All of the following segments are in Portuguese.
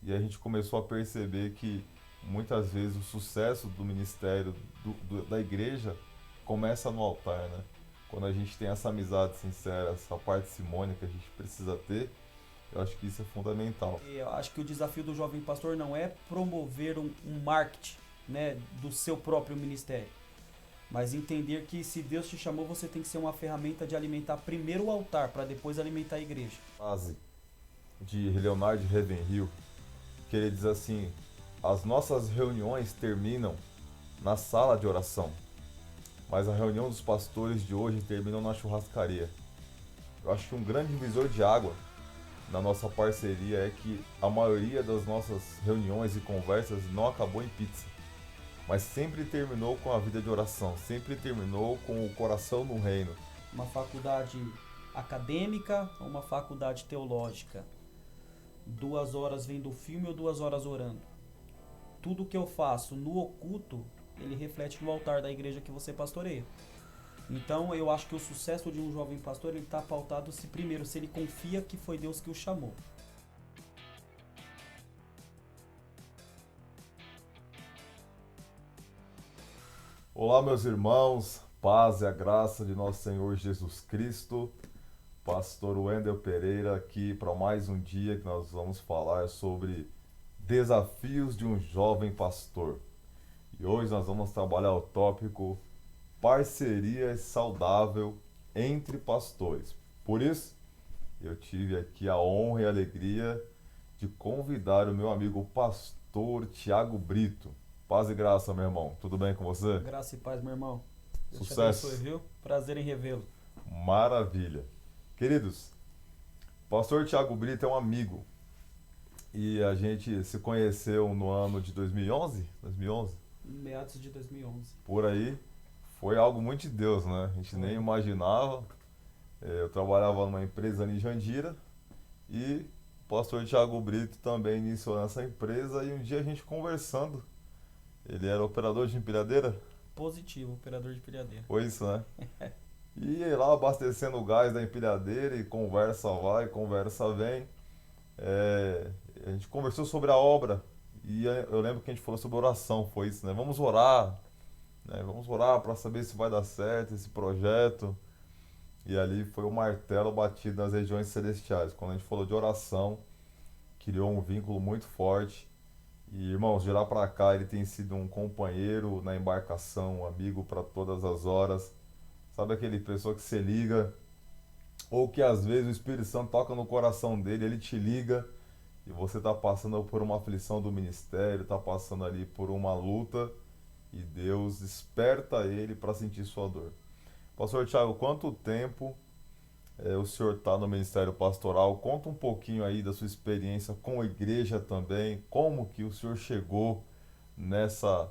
e a gente começou a perceber que muitas vezes o sucesso do ministério da igreja começa no altar, né? Quando a gente tem essa amizade sincera, essa parcimônia que a gente precisa ter, eu acho que isso é fundamental. Eu acho que o desafio do jovem pastor não é promover um marketing, né, do seu próprio ministério, mas entender que se Deus te chamou, você tem que ser uma ferramenta de alimentar primeiro o altar, para depois alimentar a igreja. Frase de Leonard Ravenhill, que ele diz assim: as nossas reuniões terminam na sala de oração, mas a reunião dos pastores de hoje termina na churrascaria. Eu acho que um grande divisor de água na nossa parceria é que a maioria das nossas reuniões e conversas não acabou em pizza, mas sempre terminou com a vida de oração, sempre terminou com o coração no reino. Uma faculdade acadêmica ou uma faculdade teológica? 2 horas vendo filme ou 2 horas orando? Tudo que eu faço no oculto, ele reflete no altar da igreja que você pastoreia. Então eu acho que o sucesso de um jovem pastor ele está pautado se primeiro se ele confia que foi Deus que o chamou. Olá, meus irmãos, paz e a graça de nosso Senhor Jesus Cristo. Pastor Wendel Pereira aqui para mais um dia que nós vamos falar sobre desafios de um jovem pastor. E hoje nós vamos trabalhar o tópico parceria saudável entre pastores. Por isso, eu tive aqui a honra e a alegria de convidar o meu amigo pastor Tiago Brito. Paz e graça, meu irmão. Tudo bem com você? Graça e paz, meu irmão. Deus te abençoe, Sucesso. viu? Prazer em revê-lo. Maravilha. Queridos, pastor Tiago Brito é um amigo e a gente se conheceu no ano de 2011, 2011, Meados de 2011. por aí. Foi algo muito de Deus, né? A gente nem Foi. imaginava. Eu trabalhava numa empresa ali em Jandira e o pastor Tiago Brito também iniciou nessa empresa e um dia a gente conversando, ele era operador de empilhadeira, Positivo, operador de pilhadeira. foi isso, né? E lá abastecendo o gás da empilhadeira e conversa vai, conversa vem. É, a gente conversou sobre a obra e eu lembro que a gente falou sobre oração, foi isso, né? Vamos orar, né? Vamos orar para saber se vai dar certo esse projeto. E ali foi o martelo batido nas regiões celestiais. Quando a gente falou de oração, criou um vínculo muito forte. E irmãos, de lá para cá ele tem sido um companheiro na embarcação, um amigo para todas as horas. Sabe aquele pessoa que você liga ou que às vezes o Espírito Santo toca no coração dele, ele te liga e você está passando por uma aflição do ministério, está passando ali por uma luta e Deus desperta ele para sentir sua dor. Pastor Tiago, quanto tempo o senhor está no ministério pastoral? Conta um pouquinho aí da sua experiência com a igreja também, como que o senhor chegou nessa,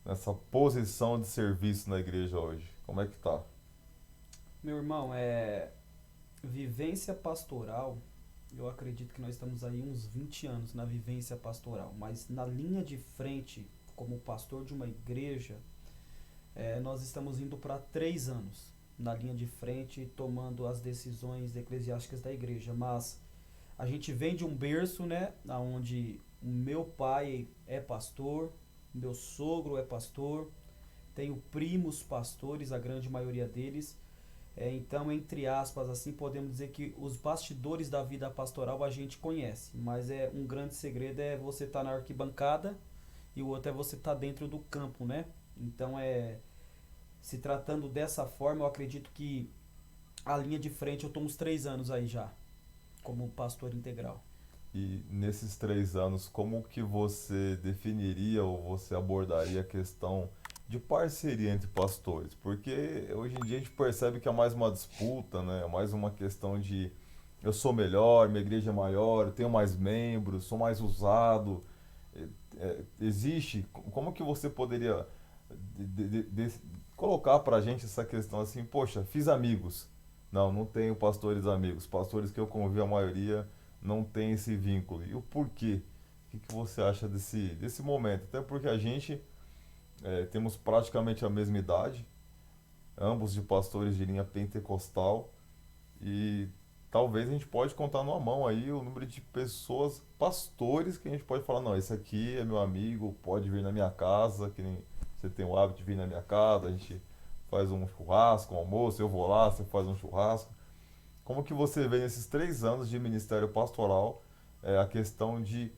nessa posição de serviço na igreja hoje. Como é que tá? Meu irmão, vivência pastoral. Eu acredito que nós estamos aí uns 20 anos na vivência pastoral, mas na linha de frente, como pastor de uma igreja, nós estamos indo para 3 anos na linha de frente, tomando as decisões eclesiásticas da igreja. Mas a gente vem de um berço, né, onde o meu pai é pastor, meu sogro é pastor, tenho primos pastores, a grande maioria deles. Então, entre aspas, assim, podemos dizer que os bastidores da vida pastoral a gente conhece, mas um grande segredo é você estar na arquibancada e o outro é você estar dentro do campo, né? Então, se tratando dessa forma, eu acredito que a linha de frente eu estou uns 3 anos aí já, como pastor integral. E nesses 3 anos, como que você definiria ou você abordaria a questão de parceria entre pastores? Porque hoje em dia a gente percebe que é mais uma disputa, né? É mais uma questão de eu sou melhor, minha igreja é maior, eu tenho mais membros, sou mais usado. Existe, como que você poderia colocar pra gente essa questão assim, poxa, fiz amigos. Não, não tenho pastores amigos. Pastores que eu convivo, a maioria não tem esse vínculo. E o porquê? O que você acha desse momento? Até porque a gente temos praticamente a mesma idade, ambos de pastores de linha pentecostal, e talvez a gente pode contar numa mão aí o número de pessoas, pastores, que a gente pode falar, não, esse aqui é meu amigo, pode vir na minha casa, que nem você tem o hábito de vir na minha casa, a gente faz um churrasco, um almoço, eu vou lá, você faz um churrasco. Como que você vê nesses 3 anos de ministério pastoral a questão de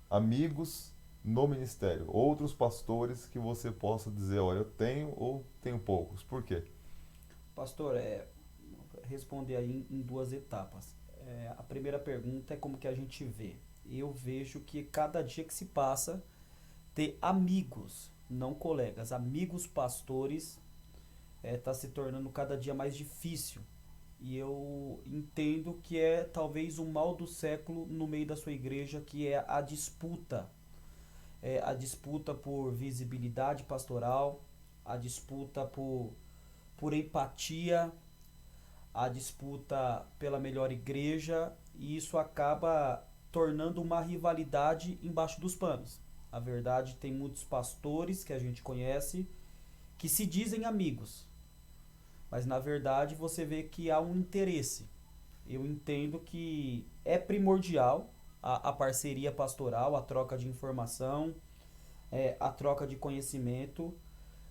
amigos no ministério? Outros pastores que você possa dizer, olha, eu tenho ou tenho poucos. Por quê? Pastor, responder aí em duas etapas. A primeira pergunta é como que a gente vê. Eu vejo que cada dia que se passa, ter amigos, não colegas, amigos pastores, está se tornando cada dia mais difícil. E eu entendo que é talvez o mal do século no meio da sua igreja, que é a disputa. A disputa por visibilidade pastoral, a disputa por empatia, a disputa pela melhor igreja, e isso acaba tornando uma rivalidade embaixo dos panos. A verdade, tem muitos pastores que a gente conhece que se dizem amigos, mas na verdade você vê que há um interesse. Eu entendo que é primordial a parceria pastoral, a troca de informação, a troca de conhecimento,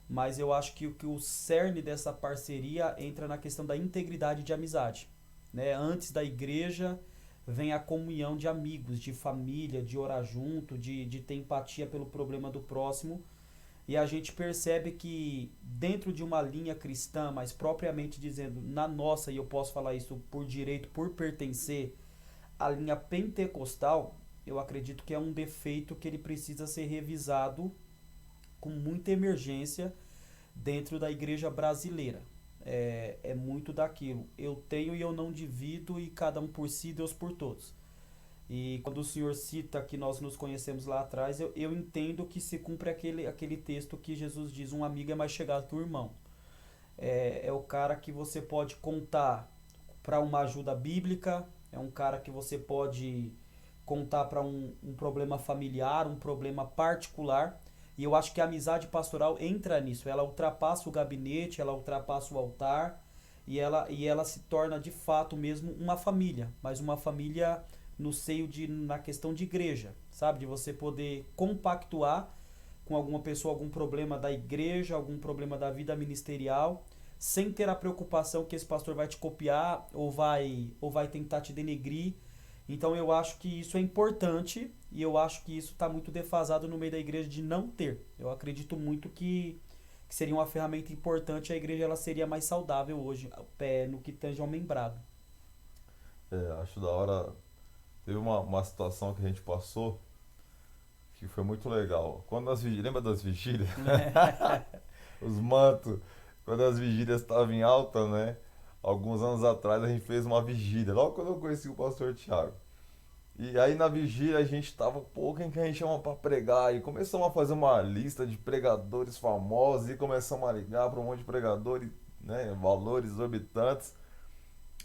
mas eu acho que o cerne dessa parceria entra na questão da integridade de amizade. Né? Antes da igreja vem a comunhão de amigos, de família, de orar junto, de ter empatia pelo problema do próximo. E a gente percebe que dentro de uma linha cristã, mas propriamente dizendo, na nossa, e eu posso falar isso por direito, por pertencer à linha pentecostal, eu acredito que é um defeito que ele precisa ser revisado com muita emergência dentro da igreja brasileira. É muito daquilo. Eu tenho e eu não divido, e cada um por si, Deus por todos. E quando o Senhor cita que nós nos conhecemos lá atrás, eu entendo que se cumpre aquele texto que Jesus diz, um amigo é mais chegado que o irmão. É o cara que você pode contar para uma ajuda bíblica, é um cara que você pode contar para um problema familiar, um problema particular. E eu acho que a amizade pastoral entra nisso. Ela ultrapassa o gabinete, ela ultrapassa o altar, e ela se torna de fato mesmo uma família, mas uma família no seio na questão de igreja, sabe? De você poder compactuar com alguma pessoa, algum problema da igreja, algum problema da vida ministerial, sem ter a preocupação que esse pastor vai te copiar ou vai tentar te denegrir. Então eu acho que isso é importante, e eu acho que isso está muito defasado no meio da igreja de não ter. Eu acredito muito que seria uma ferramenta importante, a igreja ela seria mais saudável hoje, no que tange ao membrado. Acho da hora. Teve uma situação que a gente passou que foi muito legal. Quando lembra das vigílias? Os mantos. Quando as vigílias estavam em alta, né? Alguns anos atrás a gente fez uma vigília, logo quando eu conheci o pastor Thiago. E aí na vigília a gente tava, pô, quem que a gente chama pra pregar? E começamos a fazer uma lista de pregadores famosos e começamos a ligar para um monte de pregadores, né? Valores exorbitantes.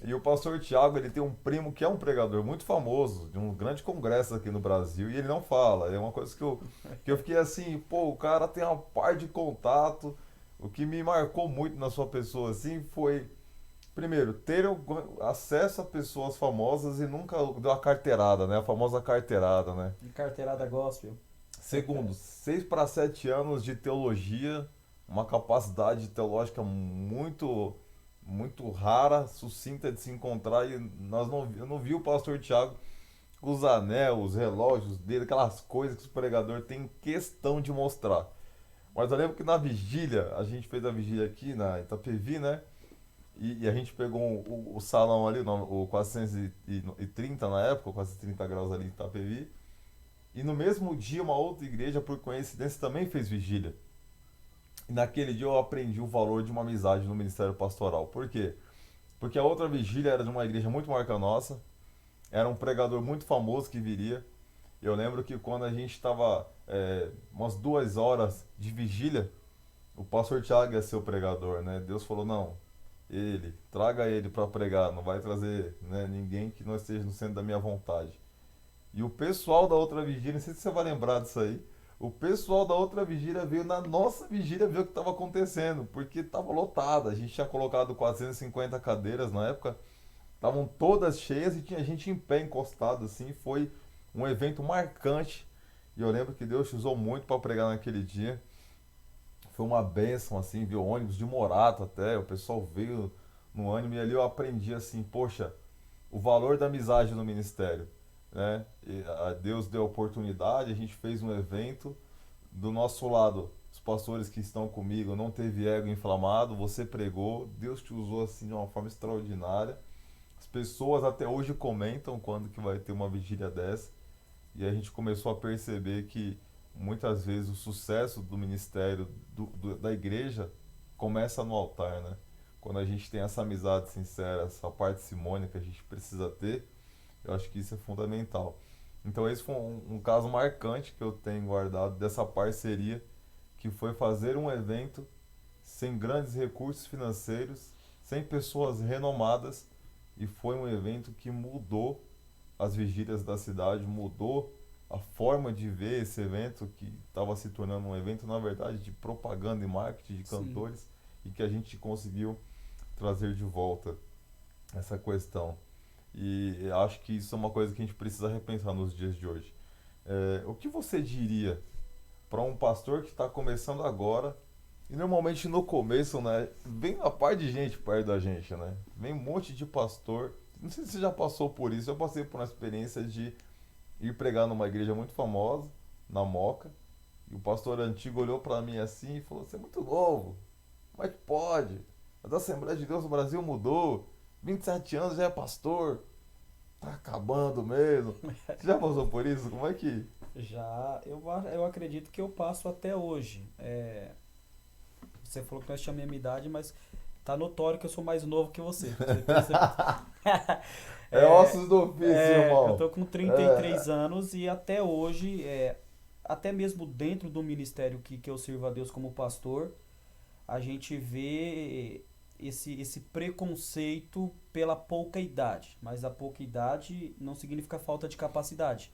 E o pastor Thiago, ele tem um primo que é um pregador muito famoso, de um grande congresso aqui no Brasil, e ele não fala. É uma coisa que eu fiquei assim, pô, o cara tem uma par de contato. O que me marcou muito na sua pessoa, assim, foi, primeiro, ter acesso a pessoas famosas e nunca deu a carteirada, né? A famosa carteirada, né? Carteirada gospel. Segundo, 6 para 7 anos de teologia, uma capacidade teológica muito rara, sucinta de se encontrar, e eu não vi o pastor Tiago com os anéis, os relógios dele, aquelas coisas que os pregadores têm questão de mostrar. Mas eu lembro que na vigília, a gente fez a vigília aqui na Itapevi, né? E a gente pegou o salão ali, o 430 na época, 430 graus ali em Itapevi. E no mesmo dia, uma outra igreja, por coincidência, também fez vigília. E naquele dia eu aprendi o valor de uma amizade no ministério pastoral. Por quê? Porque a outra vigília era de uma igreja muito maior que a nossa, era um pregador muito famoso que viria. Eu lembro que quando a gente estava umas 2 horas de vigília, o pastor Thiago ia ser o pregador, né? Deus falou, não, traga ele para pregar, não vai trazer, né, ninguém que não esteja no centro da minha vontade. E o pessoal da outra vigília, não sei se você vai lembrar disso aí, o pessoal da outra vigília veio na nossa vigília ver o que estava acontecendo, porque estava lotada. A gente tinha colocado 450 cadeiras na época, estavam todas cheias e tinha gente em pé encostado assim. Foi um evento marcante e eu lembro que Deus te usou muito para pregar naquele dia. Foi uma bênção, assim, viu? Ônibus de Morato até, o pessoal veio no ânimo e ali eu aprendi assim, poxa, o valor da amizade no ministério, né? E a Deus deu a oportunidade, a gente fez um evento, do nosso lado, os pastores que estão comigo, não teve ego inflamado, você pregou, Deus te usou assim de uma forma extraordinária. As pessoas até hoje comentam quando que vai ter uma vigília dessa. E a gente começou a perceber que muitas vezes o sucesso do ministério da igreja começa no altar, né? Quando a gente tem essa amizade sincera, essa parcimônia que a gente precisa ter, eu acho que isso é fundamental. Então esse foi um caso marcante que eu tenho guardado dessa parceria, que foi fazer um evento sem grandes recursos financeiros, sem pessoas renomadas, e foi um evento que mudou as vigílias da cidade, mudou a forma de ver esse evento que estava se tornando um evento, na verdade, de propaganda e marketing de Sim. cantores e que a gente conseguiu trazer de volta essa questão. E acho que isso é uma coisa que a gente precisa repensar nos dias de hoje. O que você diria para um pastor que está começando agora? E normalmente no começo, né, vem uma par de gente perto da gente, né? Vem um monte de pastor. Não sei se você já passou por isso. Eu passei por uma experiência de ir pregar numa igreja muito famosa, na Moca, e o pastor antigo olhou para mim assim e falou: "Você é muito novo. Como é que pode? A Assembleia de Deus no Brasil mudou. 27 anos já é pastor. Tá acabando mesmo." Você já passou por isso? Como é que... Já eu acredito que eu passo até hoje. Você falou que nós tínhamos a mesma idade, mas tá notório que eu sou mais novo que você. Você percebeu? É É, ossos do ofício, eu irmão. tô com 33 É, anos e até hoje, até mesmo dentro do ministério que eu sirvo a Deus como pastor, a gente vê esse preconceito pela pouca idade. Mas a pouca idade não significa falta de capacidade.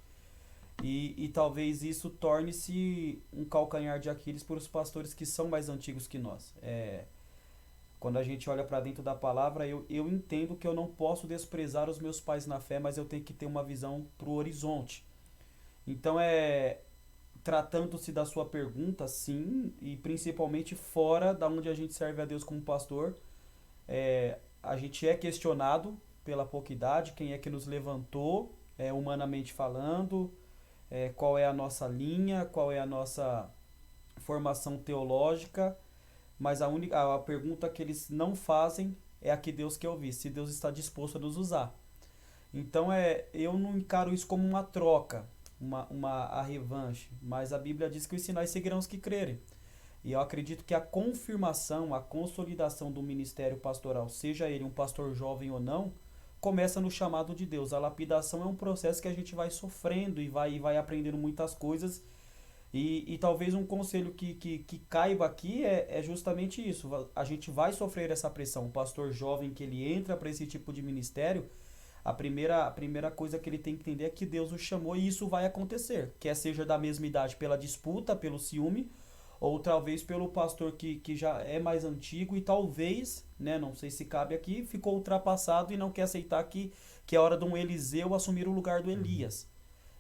E talvez isso torne-se um calcanhar de Aquiles para os pastores que são mais antigos que nós. Quando a gente olha para dentro da palavra, eu entendo que eu não posso desprezar os meus pais na fé, mas eu tenho que ter uma visão para o horizonte. Então, tratando-se da sua pergunta, sim, e principalmente fora da onde a gente serve a Deus como pastor, a gente é questionado pela pouca idade, quem é que nos levantou, humanamente falando, qual é a nossa linha, qual é a nossa formação teológica, mas a pergunta que eles não fazem é a que Deus quer ouvir, se Deus está disposto a nos usar. Então eu não encaro isso como uma troca, a revanche, mas a Bíblia diz que os sinais seguirão os que crerem. E eu acredito que a confirmação, a consolidação do ministério pastoral, seja ele um pastor jovem ou não, começa no chamado de Deus. A lapidação é um processo que a gente vai sofrendo e vai aprendendo muitas coisas. E talvez um conselho que caiba aqui é justamente isso. A gente vai sofrer essa pressão. O pastor jovem que ele entra para esse tipo de ministério, a primeira coisa que ele tem que entender é que Deus o chamou e isso vai acontecer. Quer seja da mesma idade pela disputa, pelo ciúme, ou talvez pelo pastor que já é mais antigo e talvez, né, não sei se cabe aqui, ficou ultrapassado e não quer aceitar que é hora de um Eliseu assumir o lugar do uhum, Elias.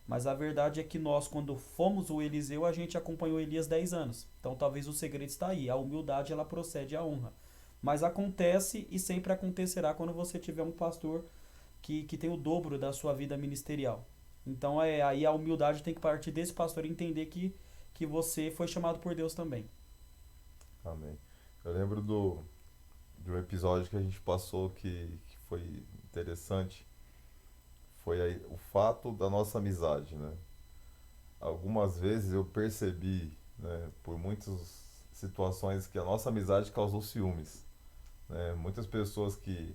Mas a verdade é que nós, quando fomos o Eliseu, a gente acompanhou Elias 10 anos. Então talvez o segredo está aí. A humildade ela procede à honra. Mas acontece e sempre acontecerá quando você tiver um pastor que tem o dobro da sua vida ministerial. Então aí a humildade tem que partir desse pastor entender que você foi chamado por Deus também. amém. Eu lembro de um episódio que a gente passou que foi interessante. Foi aí, o fato da nossa amizade, né? Algumas vezes eu percebi, né, por muitas situações que a nossa amizade causou ciúmes, né? Muitas pessoas que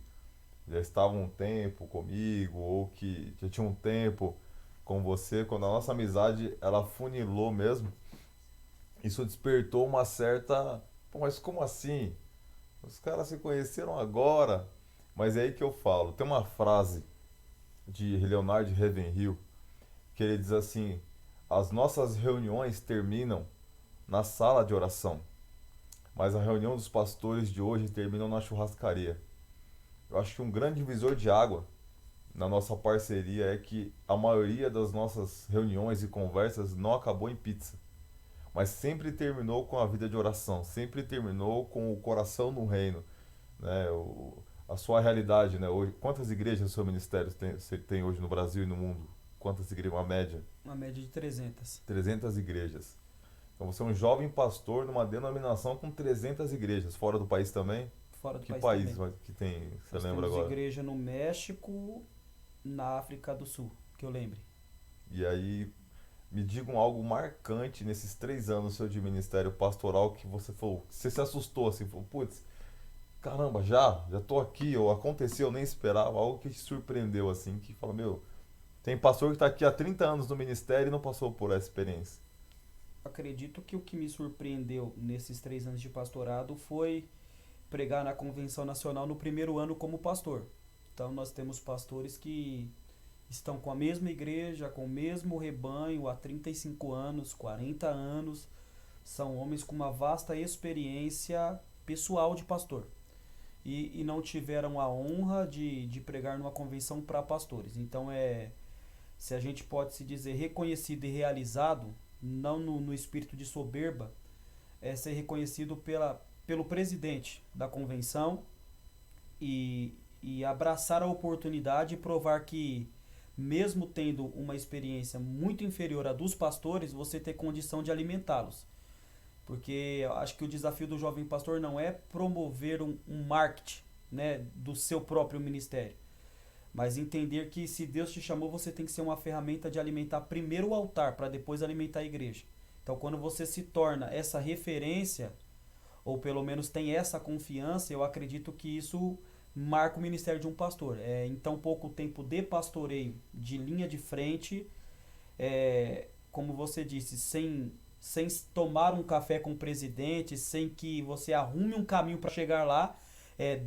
já estavam um tempo comigo ou que já tinham um tempo com você, quando a nossa amizade ela funilou mesmo, isso despertou uma certa, pô, mas como assim? Os caras se conheceram agora. Mas é aí que eu falo, tem uma frase de Leonard Ravenhill que ele diz assim: as nossas reuniões terminam na sala de oração, mas a reunião dos pastores de hoje termina na churrascaria. eu acho que um grande divisor de água na nossa parceria é que a maioria das nossas reuniões e conversas não acabou em pizza, mas sempre terminou com a vida de oração, sempre terminou com o coração no reino, né? A sua realidade, né? Hoje, quantas igrejas o seu ministério você tem hoje no Brasil e no mundo? Quantas igrejas? Uma média? Uma média de 300. 300 igrejas. Então você é um jovem pastor numa denominação com 300 igrejas, fora do país também? Fora do Que país país também. que tem, você Nós lembra temos agora? igreja no México, na África do Sul, que eu lembre. E aí, me digam algo marcante nesses 3 anos seu de ministério pastoral que você falou, você se assustou assim, falou, putz, caramba, já tô aqui, ou aconteceu, eu nem esperava, algo que te surpreendeu assim, que fala, meu, tem pastor que tá aqui há 30 anos no ministério e não passou por essa experiência. Acredito que o que me surpreendeu nesses 3 anos de pastorado foi pregar na Convenção Nacional no primeiro ano como pastor. Então nós temos pastores que estão com a mesma igreja, com o mesmo rebanho há 35 anos, 40 anos. São homens com uma vasta experiência pessoal de pastor. E não tiveram a honra de pregar numa convenção para pastores. Então se a gente pode se dizer reconhecido e realizado, não no espírito de soberba, é ser reconhecido pelo presidente da convenção e abraçar a oportunidade e provar que, mesmo tendo uma experiência muito inferior à dos pastores, você ter condição de alimentá-los. Porque eu acho que o desafio do jovem pastor não é promover um marketing, né, do seu próprio ministério, mas entender que se Deus te chamou, você tem que ser uma ferramenta de alimentar primeiro o altar, para depois alimentar a igreja. Então, quando você se torna essa referência, ou pelo menos tem essa confiança, eu acredito que isso marca o ministério de um pastor. Em tão pouco tempo de pastoreio, de linha de frente, como você disse, sem tomar um café com o presidente, sem que você arrume um caminho para chegar lá,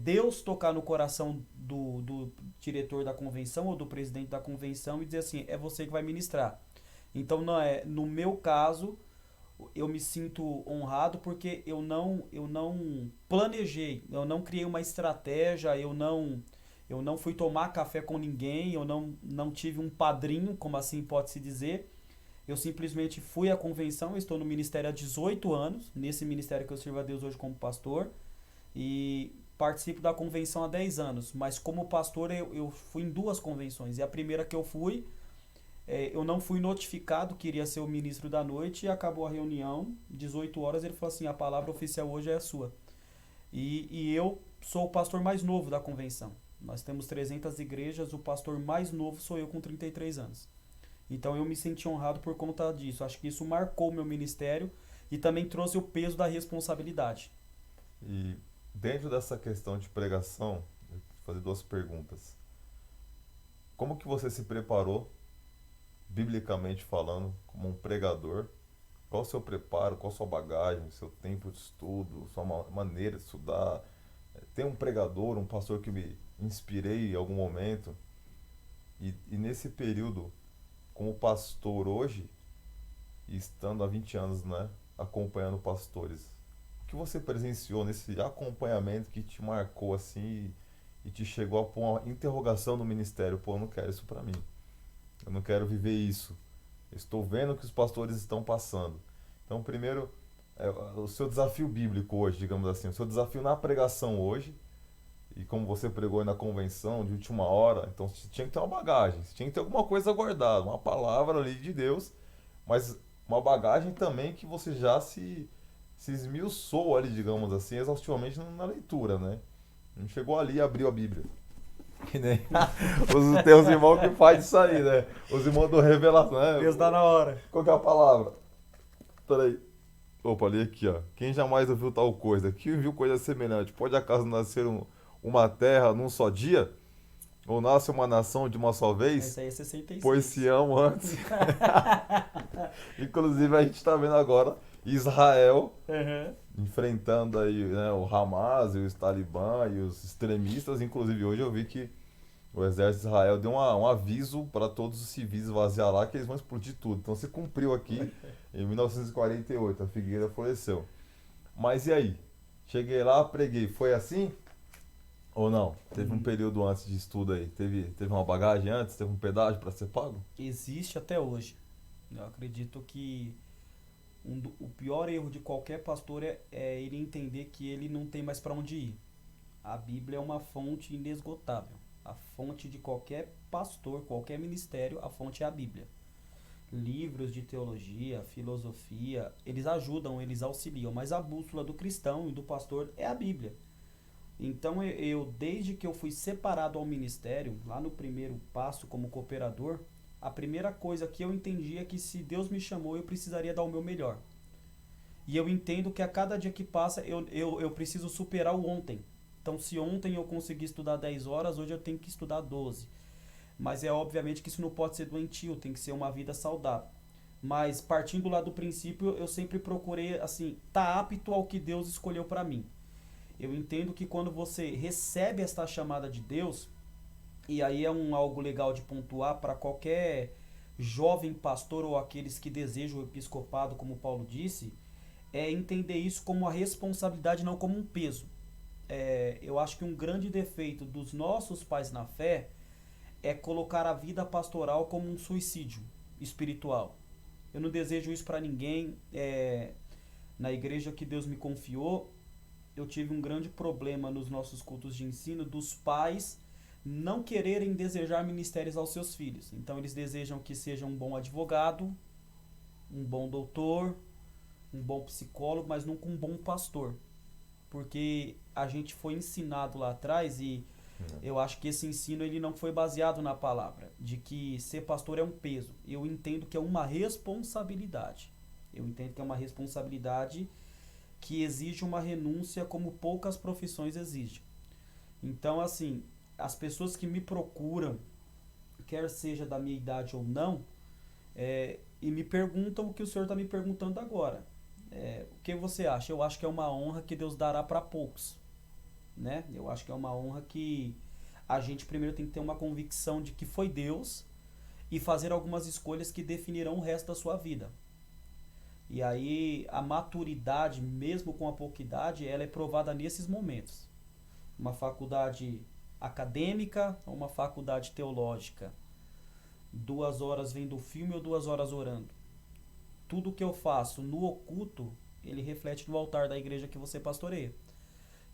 Deus tocar no coração do diretor da convenção ou do presidente da convenção e dizer assim, é você que vai ministrar. Então, no meu caso, eu me sinto honrado porque eu não planejei, eu não criei uma estratégia, eu não fui tomar café com ninguém, eu não tive um padrinho, como assim pode-se dizer. Eu simplesmente fui à convenção, eu estou no ministério há 18 anos, nesse ministério que eu sirvo a Deus hoje como pastor, e participo da convenção há 10 anos, mas como pastor eu fui em 2 convenções, e a primeira que eu fui, eu não fui notificado que iria ser o ministro da noite, e acabou a reunião, 18 horas, ele falou assim, a palavra oficial hoje é a sua. E eu sou o pastor mais novo da convenção. Nós temos 300 igrejas, o pastor mais novo sou eu com 33 anos. Então eu me senti honrado por conta disso. Acho que isso marcou o meu ministério e também trouxe o peso da responsabilidade. E dentro dessa questão de pregação, eu vou fazer 2 perguntas. Como que você se preparou, biblicamente falando, como um pregador? Qual o seu preparo, qual a sua bagagem, seu tempo de estudo, sua maneira de estudar? Tem um pregador, um pastor que me inspirei em algum momento? E nesse período, como pastor hoje, e estando há 20 anos, né, acompanhando pastores, o que você presenciou nesse acompanhamento que te marcou assim e te chegou a pôr uma interrogação no ministério? Pô, eu não quero isso pra mim. Eu não quero viver isso. Eu estou vendo o que os pastores estão passando. Então, primeiro, o seu desafio bíblico hoje, digamos assim, o seu desafio na pregação hoje, e como você pregou aí na convenção de última hora, então você tinha que ter uma bagagem, você tinha que ter alguma coisa guardada, uma palavra ali de Deus, mas uma bagagem também que você já se esmiuçou ali, digamos assim, exaustivamente na leitura, né? Não chegou ali e abriu a Bíblia. Que nem tem os irmãos que faz isso aí, né? Os irmãos do Revelação, né? Deus dá na hora. Qual que é a palavra? Peraí. Opa, ali aqui, ó. Quem jamais ouviu tal coisa? Quem viu coisa semelhante? Pode acaso nascer uma terra num só dia? Ou nasce uma nação de uma só vez? Esse aí é 66. Pois Sião antes. Inclusive a gente está vendo agora Israel Uhum. enfrentando aí, né, o Hamas e os Talibã e os extremistas. Inclusive hoje eu vi que o exército de Israel deu um aviso para todos os civis esvaziar lá que eles vão explodir tudo. Então se cumpriu aqui em 1948, a figueira floresceu. Mas e aí? Cheguei lá, preguei. Foi assim? Ou não? Teve um Hum, período antes de estudo aí? Teve uma bagagem antes? Teve um pedágio para ser pago? Existe até hoje. Eu acredito que o pior erro de qualquer pastor é ele entender que ele não tem mais para onde ir. A Bíblia é uma fonte inesgotável. A fonte de qualquer pastor, qualquer ministério, a fonte é a Bíblia. Livros de teologia, filosofia, eles ajudam, eles auxiliam, mas a bússola do cristão e do pastor é a Bíblia. Então desde que eu fui separado ao ministério, lá no primeiro passo como cooperador, a primeira coisa que eu entendi é que se Deus me chamou, eu precisaria dar o meu melhor. E eu entendo que a cada dia que passa, eu preciso superar o ontem. Então, se ontem eu consegui estudar 10 horas, hoje eu tenho que estudar 12. Mas é obviamente que isso não pode ser doentio, tem que ser uma vida saudável. Mas partindo lá do princípio, eu sempre procurei assim, tá apto ao que Deus escolheu para mim. Eu entendo que quando você recebe esta chamada de Deus, e aí é algo legal de pontuar para qualquer jovem pastor ou aqueles que desejam o episcopado, como Paulo disse, é entender isso como uma responsabilidade, não como um peso. Eu acho que um grande defeito dos nossos pais na fé é colocar a vida pastoral como um suicídio espiritual. Eu não desejo isso para ninguém. Na igreja que Deus me confiou, eu tive um grande problema nos nossos cultos de ensino dos pais não quererem desejar ministérios aos seus filhos. Então eles desejam que seja um bom advogado, um bom doutor, um bom psicólogo, mas nunca um bom pastor. Porque a gente foi ensinado lá atrás e eu acho que esse ensino ele não foi baseado na palavra, de que ser pastor é um peso. Eu entendo que é uma responsabilidade. Eu entendo que é uma responsabilidade que exige uma renúncia como poucas profissões exigem. Então, assim, as pessoas que me procuram, quer seja da minha idade ou não, e me perguntam o que o senhor está me perguntando agora. O que você acha? Eu acho que é uma honra que Deus dará para poucos, né? Eu acho que é uma honra que a gente primeiro tem que ter uma convicção de que foi Deus e fazer algumas escolhas que definirão o resto da sua vida. E aí a maturidade, mesmo com a pouca idade, ela é provada nesses momentos. Uma faculdade acadêmica ou uma faculdade teológica. 2 horas vendo filme ou 2 horas orando. Tudo que eu faço no oculto, ele reflete no altar da igreja que você pastoreia.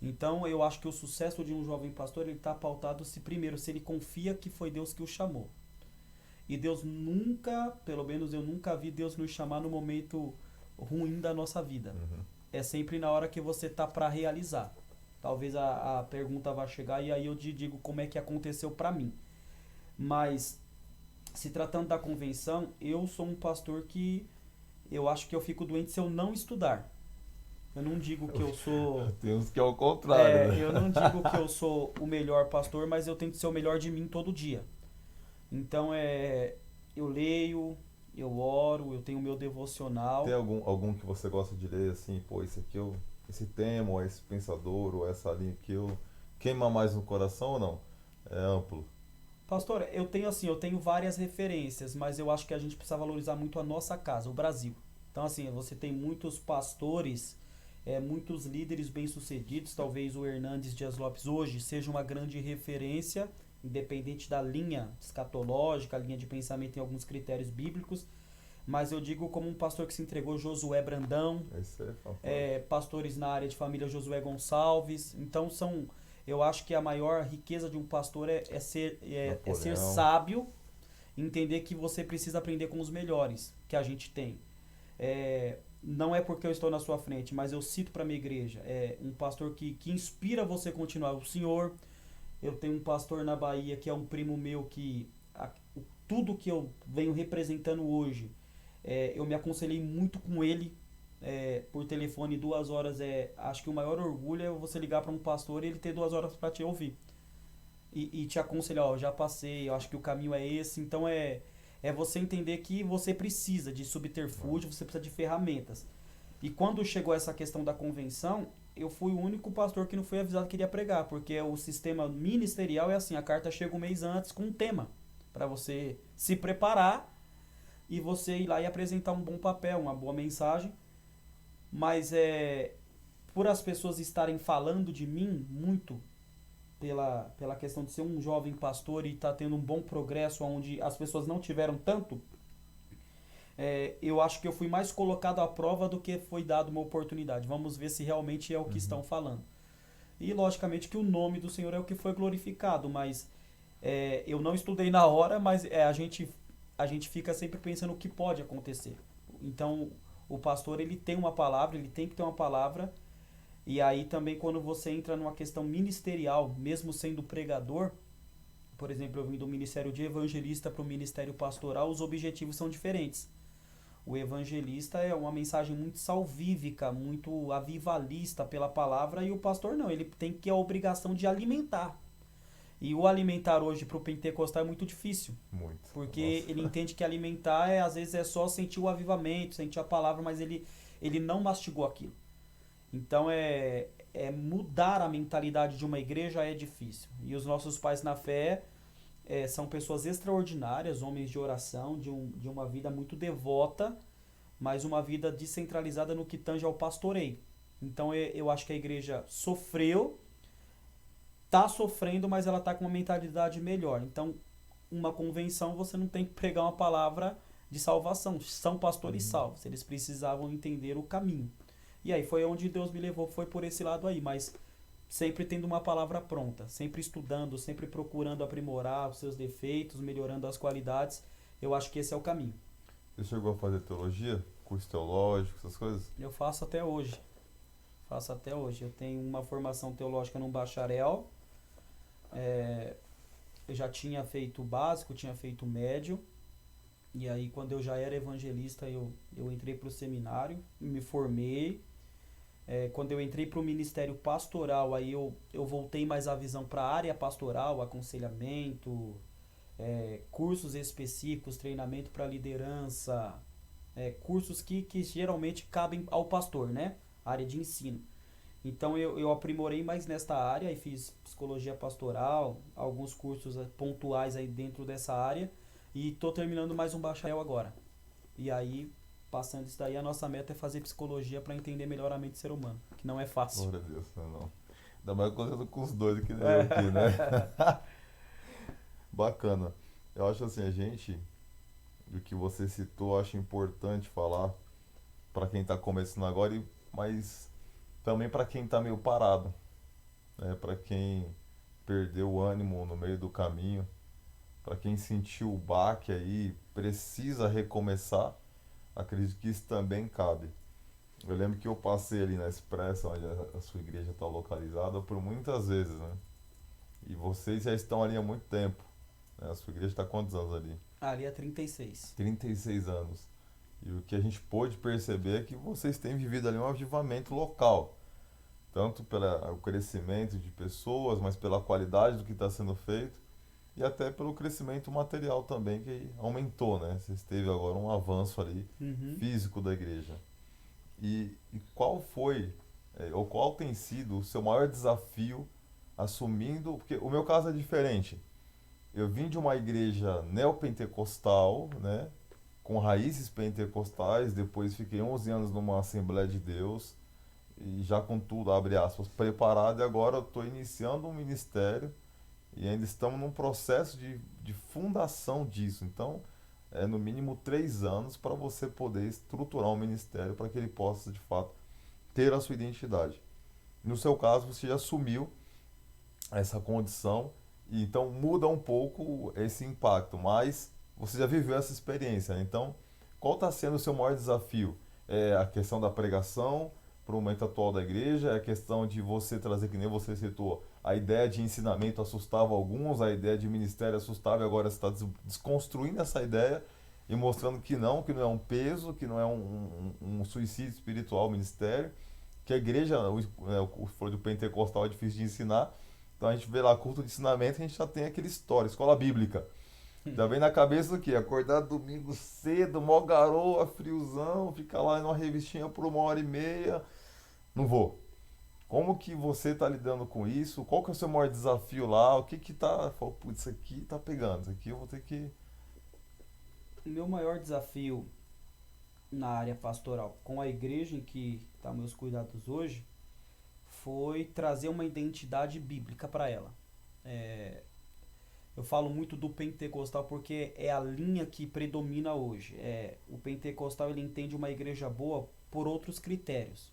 Então eu acho que o sucesso de um jovem pastor ele está pautado se ele confia que foi Deus que o chamou. E Deus nunca, pelo menos eu nunca vi Deus nos chamar no momento ruim da nossa vida. Uhum. É sempre na hora que você tá para realizar. Talvez a pergunta vá chegar e aí eu te digo como é que aconteceu para mim. Mas se tratando da convenção, eu sou um pastor que eu acho que eu fico doente se eu não estudar. Eu não digo que eu sou Tem uns que é o contrário, né? eu não digo que eu sou o melhor pastor, mas eu tento ser o melhor de mim todo dia. Então eu leio, eu oro, eu tenho o meu Tem devocional. algum que você gosta de ler assim, pô, esse tema, ou esse pensador, ou essa linha que eu queima mais no coração ou não? É amplo. Pastor, eu tenho várias referências, mas eu acho que a gente precisa valorizar muito a nossa casa, o Brasil. Então assim, você tem muitos pastores, muitos líderes bem-sucedidos, talvez o Hernandes Dias Lopes hoje seja uma grande referência, independente da linha escatológica, a linha de pensamento em alguns critérios bíblicos, mas eu digo como um pastor que se entregou, Josué Brandão, Esse é fantástico. pastores na área de família, Josué Gonçalves. Então eu acho que a maior riqueza de um pastor é ser Napoleão. sábio, entender que você precisa aprender com os melhores que a gente tem. Não é porque eu estou na sua frente, mas eu cito para minha igreja, um pastor que inspira você a continuar. O Senhor, eu tenho um pastor na Bahia que é um primo meu que tudo que eu venho representando hoje, eu me aconselhei muito com ele por telefone 2 horas. Acho que o maior orgulho é você ligar para um pastor e ele ter 2 horas para te ouvir e te aconselhar, ó, já passei, eu acho que o caminho é esse. Então é você entender que você precisa de subterfúgio, você precisa de ferramentas. E quando chegou essa questão da convenção, eu fui o único pastor que não foi avisado que iria pregar, porque o sistema ministerial é assim, a carta chega um mês antes com um tema, para você se preparar e você ir lá e apresentar um bom papel, uma boa mensagem. Mas por as pessoas estarem falando de mim muito, pela questão de ser um jovem pastor e estar tendo um bom progresso onde as pessoas não tiveram tanto, eu acho que eu fui mais colocado à prova do que foi dado uma oportunidade. Vamos ver se realmente é o que Uhum. estão falando. E logicamente que o nome do Senhor é o que foi glorificado, mas eu não estudei na hora, mas a gente fica sempre pensando o que pode acontecer. Então, o pastor ele tem uma palavra, ele tem que ter uma palavra, e aí também quando você entra numa questão ministerial, mesmo sendo pregador, por exemplo, eu vim do ministério de evangelista para o ministério pastoral, os objetivos são diferentes. O evangelista é uma mensagem muito salvífica, muito avivalista pela palavra, e o pastor não, ele tem que a obrigação de alimentar. E o alimentar hoje para o pentecostal é muito difícil, Muito. porque ele Nossa. entende que alimentar às vezes é só sentir o avivamento, sentir a palavra, mas ele não mastigou aquilo. Então mudar a mentalidade de uma igreja é difícil. E os nossos pais na fé são pessoas extraordinárias, homens de oração, de uma vida muito devota, mas uma vida descentralizada no que tange ao pastoreio. Então eu acho que a igreja sofreu, está sofrendo, mas ela está com uma mentalidade melhor. Então, uma convenção você não tem que pregar uma palavra de salvação. São pastores Uhum. salvos, eles precisavam entender o caminho. E aí foi onde Deus me levou, foi por esse lado aí, mas sempre tendo uma palavra pronta, sempre estudando, sempre procurando aprimorar os seus defeitos, melhorando as qualidades. Eu acho que esse é o caminho. Você chegou a fazer teologia? Curso teológico, essas coisas? Eu faço até hoje. Faço até hoje. Eu tenho uma formação teológica num bacharel. Eu já tinha feito o básico, tinha feito o médio. E aí, quando eu já era evangelista, eu entrei para o seminário, me formei. Quando eu entrei para o ministério pastoral, aí eu voltei mais a visão para a área pastoral, aconselhamento, cursos específicos, treinamento para liderança, cursos que geralmente cabem ao pastor, né? Área de ensino. Então eu aprimorei mais nesta área e fiz psicologia pastoral, alguns cursos pontuais aí dentro dessa área e estou terminando mais um bacharel agora. E aí, passando isso daí, a nossa meta é fazer psicologia para entender melhor a mente do ser humano, que não é fácil. Glória a Deus, não, não. Ainda mais coisa com os dois que nem eu aqui, né? Bacana. Eu acho assim, a gente, do que você citou, eu acho importante falar para quem está começando agora, mas também para quem está meio parado, né? Para quem perdeu o ânimo no meio do caminho, para quem sentiu o baque aí, precisa recomeçar, acredito que isso também cabe. Eu lembro que eu passei ali na Expressa, onde a sua igreja está localizada, por muitas vezes, né? E vocês já estão ali há muito tempo, né? A sua igreja está há quantos anos ali? Ali é 36. 36 anos. E o que a gente pôde perceber é que vocês têm vivido ali um avivamento local, tanto pelo crescimento de pessoas, mas pela qualidade do que está sendo feito e até pelo crescimento material também que aumentou, né? Vocês teve agora um avanço ali Uhum. físico da igreja. E qual foi, ou qual tem sido o seu maior desafio assumindo, porque o meu caso é diferente. Eu vim de uma igreja neopentecostal, né, com raízes pentecostais, depois fiquei 11 anos numa Assembleia de Deus, e já com tudo, abre aspas, preparado, e agora eu estou iniciando um ministério, e ainda estamos num processo de fundação disso. Então, é no mínimo 3 anos para você poder estruturar um ministério para que ele possa, de fato, ter a sua identidade. No seu caso, você já assumiu essa condição e então muda um pouco esse impacto, mas você já viveu essa experiência, né? Então, qual está sendo o seu maior desafio? É a questão da pregação para o momento atual da igreja, é a questão de você trazer, que nem você citou, a ideia de ensinamento assustava alguns, a ideia de ministério assustava, e agora você está desconstruindo essa ideia e mostrando que não é um peso, que não é um suicídio espiritual o ministério, que a igreja, o falou de pentecostal é difícil de ensinar, então a gente vê lá culto de ensinamento, a gente já tem aquele história, escola bíblica. Já vem na cabeça o quê? Acordar domingo cedo, mó garoa, friozão, ficar lá numa revistinha por 1 hora e meia. Não vou. Como que você tá lidando com isso? Qual que é o seu maior desafio lá? O que que tá... Fala, putz, isso aqui tá pegando, isso aqui eu vou ter que... O meu maior desafio na área pastoral com a igreja em que estão meus cuidados hoje foi trazer uma identidade bíblica para ela. Eu falo muito do pentecostal porque é a linha que predomina hoje. O pentecostal ele entende uma igreja boa por outros critérios.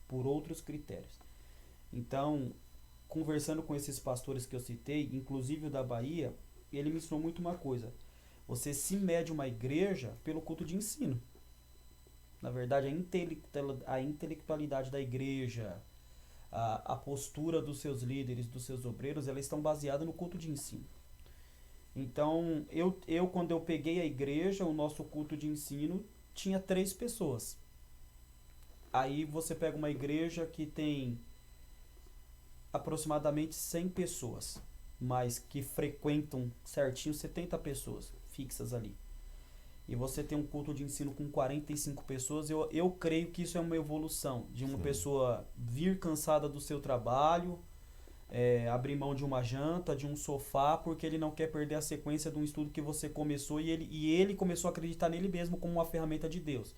Por outros critérios. Então, conversando com esses pastores que eu citei, inclusive o da Bahia, ele me ensinou muito uma coisa. Você se mede uma igreja pelo culto de ensino. Na verdade, a intelectualidade da igreja, a postura dos seus líderes, dos seus obreiros, elas estão baseadas no culto de ensino. Então, quando eu peguei a igreja, o nosso culto de ensino tinha 3 pessoas. Aí você pega uma igreja que tem aproximadamente 100 pessoas, mas que frequentam certinho 70 pessoas fixas ali. E você tem um culto de ensino com 45 pessoas, eu creio que isso é uma evolução de uma Sim. pessoa vir cansada do seu trabalho, abrir mão de uma janta, de um sofá, porque ele não quer perder a sequência de um estudo que você começou e ele começou a acreditar nele mesmo como uma ferramenta de Deus.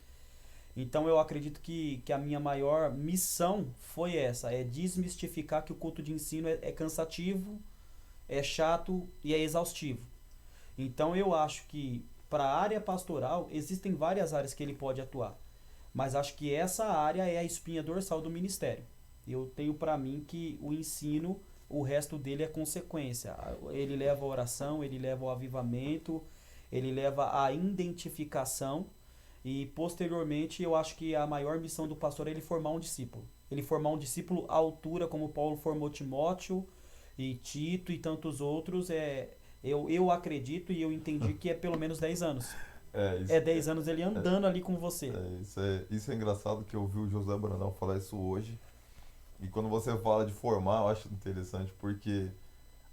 Então eu acredito que a minha maior missão foi essa, é desmistificar que o culto de ensino é cansativo, é chato e é exaustivo. Então eu acho que para a área pastoral existem várias áreas que ele pode atuar, mas acho que essa área é a espinha dorsal do ministério. Eu tenho para mim que o ensino, o resto dele é consequência. Ele leva a oração, ele leva o avivamento, ele leva a identificação e posteriormente eu acho que a maior missão do pastor é ele formar um discípulo. Ele formar um discípulo à altura como Paulo formou Timóteo e Tito e tantos outros. Eu acredito e eu entendi que é pelo menos 10 anos. Isso, 10 anos ele andando ali com você. isso é engraçado que eu ouvi o José Brandão falar isso hoje. E quando você fala de formar, eu acho interessante porque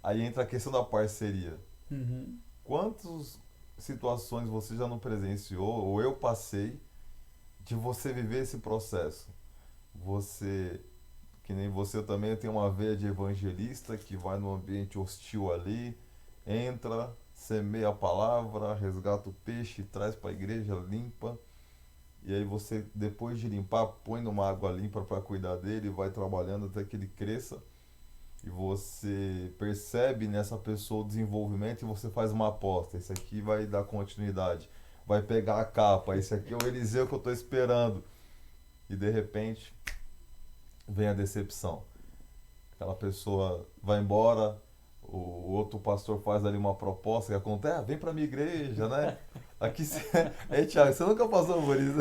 aí entra a questão da parceria. Uhum. Quantas situações você já não presenciou, ou eu passei, de você viver esse processo? Você, que nem você também tem uma veia de evangelista que vai no ambiente hostil ali, entra, semeia a palavra, resgata o peixe, traz para a igreja, limpa. E aí você, depois de limpar, põe numa água limpa para cuidar dele, vai trabalhando até que ele cresça. E você percebe nessa pessoa o desenvolvimento e você faz uma aposta. Esse aqui vai dar continuidade, vai pegar a capa. Esse aqui é o Eliseu que eu estou esperando. E de repente vem a decepção. Aquela pessoa vai embora, o outro pastor faz ali uma proposta que acontece, vem pra minha igreja, né? Aqui você... Ei, Thiago, você nunca passou por isso?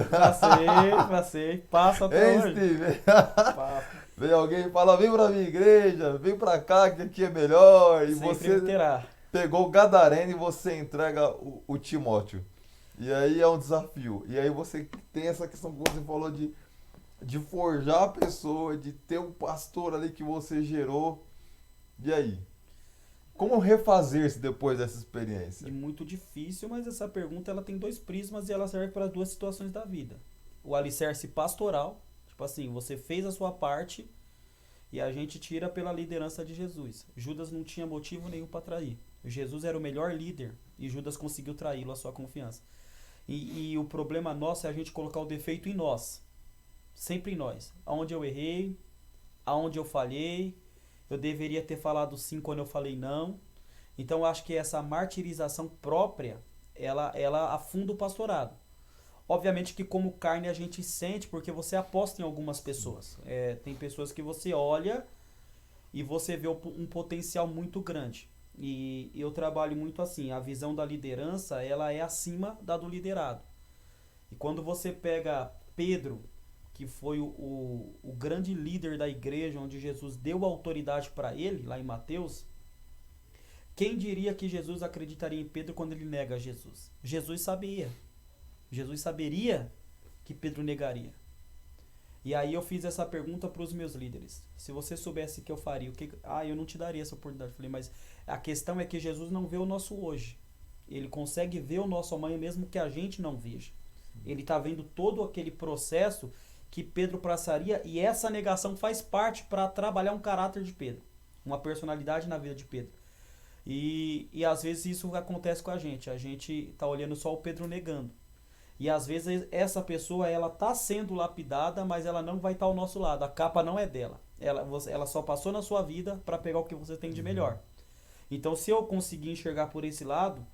Passei, passa até Ei, hoje. Steve, Passa. vem alguém e fala, vem pra minha igreja, vem pra cá que aqui é melhor. E Sempre você terá. pegou o Gadareno e você entrega o Timóteo. E aí é um desafio. E aí você tem essa questão que você falou de forjar a pessoa, de ter um pastor ali que você gerou. E aí? Como refazer-se depois dessa experiência? E muito difícil, mas essa pergunta ela tem 2 prismas e ela serve para 2 situações da vida. O alicerce pastoral, tipo assim, você fez a sua parte e a gente tira pela liderança de Jesus. Judas não tinha motivo nenhum para trair. Jesus era o melhor líder e Judas conseguiu traí-lo à sua confiança. E o problema nosso é a gente colocar o defeito em nós. Sempre em nós. Aonde eu errei, aonde eu falhei, eu deveria ter falado sim quando eu falei não. Então eu acho que essa martirização própria, ela afunda o pastorado. Obviamente que como carne a gente sente, porque você aposta em algumas pessoas. Tem pessoas que você olha e você vê um potencial muito grande. E eu trabalho muito assim, a visão da liderança, ela é acima da do liderado. E quando você pega Pedro, que foi o grande líder da igreja, onde Jesus deu autoridade para ele, lá em Mateus, quem diria que Jesus acreditaria em Pedro quando ele nega Jesus? Jesus sabia. Jesus saberia que Pedro negaria. E aí eu fiz essa pergunta para os meus líderes. Se você soubesse que eu faria, eu não te daria essa oportunidade. Eu falei, mas a questão é que Jesus não vê o nosso hoje. Ele consegue ver o nosso amanhã mesmo que a gente não veja. Ele está vendo todo aquele processo que Pedro passaria e essa negação faz parte para trabalhar um caráter de Pedro, uma personalidade na vida de Pedro. E às vezes isso acontece com a gente está olhando só o Pedro negando. E às vezes essa pessoa ela está sendo lapidada, mas ela não vai estar ao nosso lado, a capa não é dela. Ela só passou na sua vida para pegar o que você tem de melhor. Então, se eu conseguir enxergar por esse lado,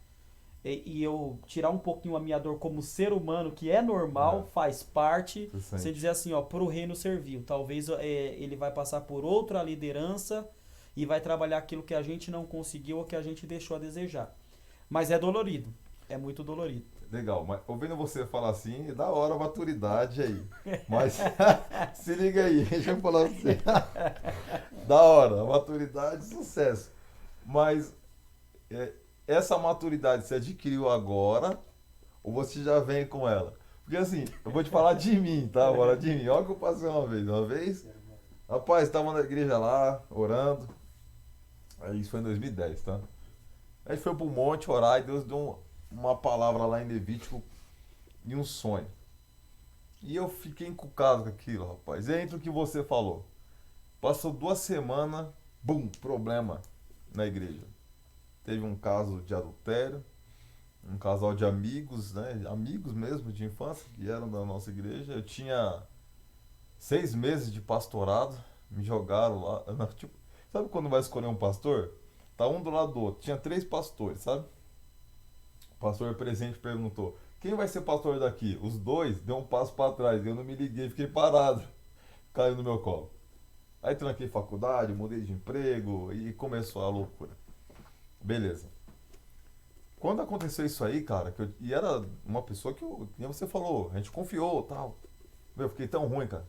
e eu tirar um pouquinho a minha dor como ser humano, que é normal, faz parte, Você você sente. dizer assim, ó, pro reino serviu. Talvez ele vai passar por outra liderança e vai trabalhar aquilo que a gente não conseguiu ou que a gente deixou a desejar. Mas é dolorido, é muito dolorido. Legal, mas ouvindo você falar assim, é da hora a maturidade aí. Mas se liga aí, deixa eu falar pra você. Da hora, a maturidade, sucesso. Mas é, essa maturidade você adquiriu agora ou você já vem com ela? Porque assim, eu vou te falar de mim, tá? Agora de mim. Olha o que eu passei uma vez. Uma vez, rapaz, estava na igreja lá, orando. Aí isso foi em 2010, tá? Aí foi pro monte orar e Deus deu uma palavra lá em Levítico e um sonho. E eu fiquei encucado com aquilo, rapaz. E entre o que você falou. Passou 2 semanas, bum, problema na igreja. Teve um caso de adultério, um casal de amigos, né? Amigos mesmo de infância, que eram da nossa igreja. Eu tinha 6 meses de pastorado, me jogaram lá. Tipo, sabe quando vai escolher um pastor? Tá um do lado do outro. Tinha 3 pastores, sabe? O pastor presente perguntou: quem vai ser pastor daqui? Os dois deu um passo para trás. Eu não me liguei, fiquei parado. Caiu no meu colo. Aí tranquei faculdade, mudei de emprego e começou a loucura. Beleza. Quando aconteceu isso aí, cara, e era uma pessoa que, que nem você falou, a gente confiou, tal. Meu, eu fiquei tão ruim, cara.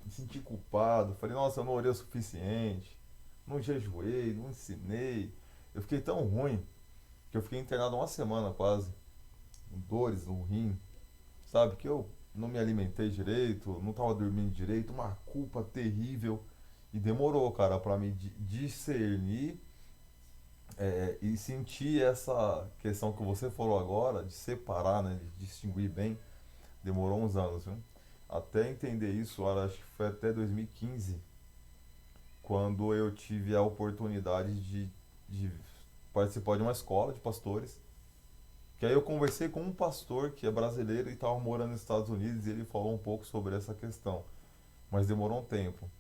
Me senti culpado. Falei, nossa, eu não orei o suficiente. Não jejuei, não ensinei. Eu fiquei tão ruim que eu fiquei internado 1 semana quase. Com dores no rim. Sabe, que eu não me alimentei direito, não tava dormindo direito. Uma culpa terrível. E demorou, cara, pra me discernir e sentir essa questão que você falou agora, de separar, né, de distinguir bem. Demorou uns anos, viu? Até entender isso, olha, acho que foi até 2015, quando eu tive a oportunidade de participar de uma escola de pastores. Que aí eu conversei com um pastor que é brasileiro e estava morando nos Estados Unidos e ele falou um pouco sobre essa questão. Mas demorou um tempo.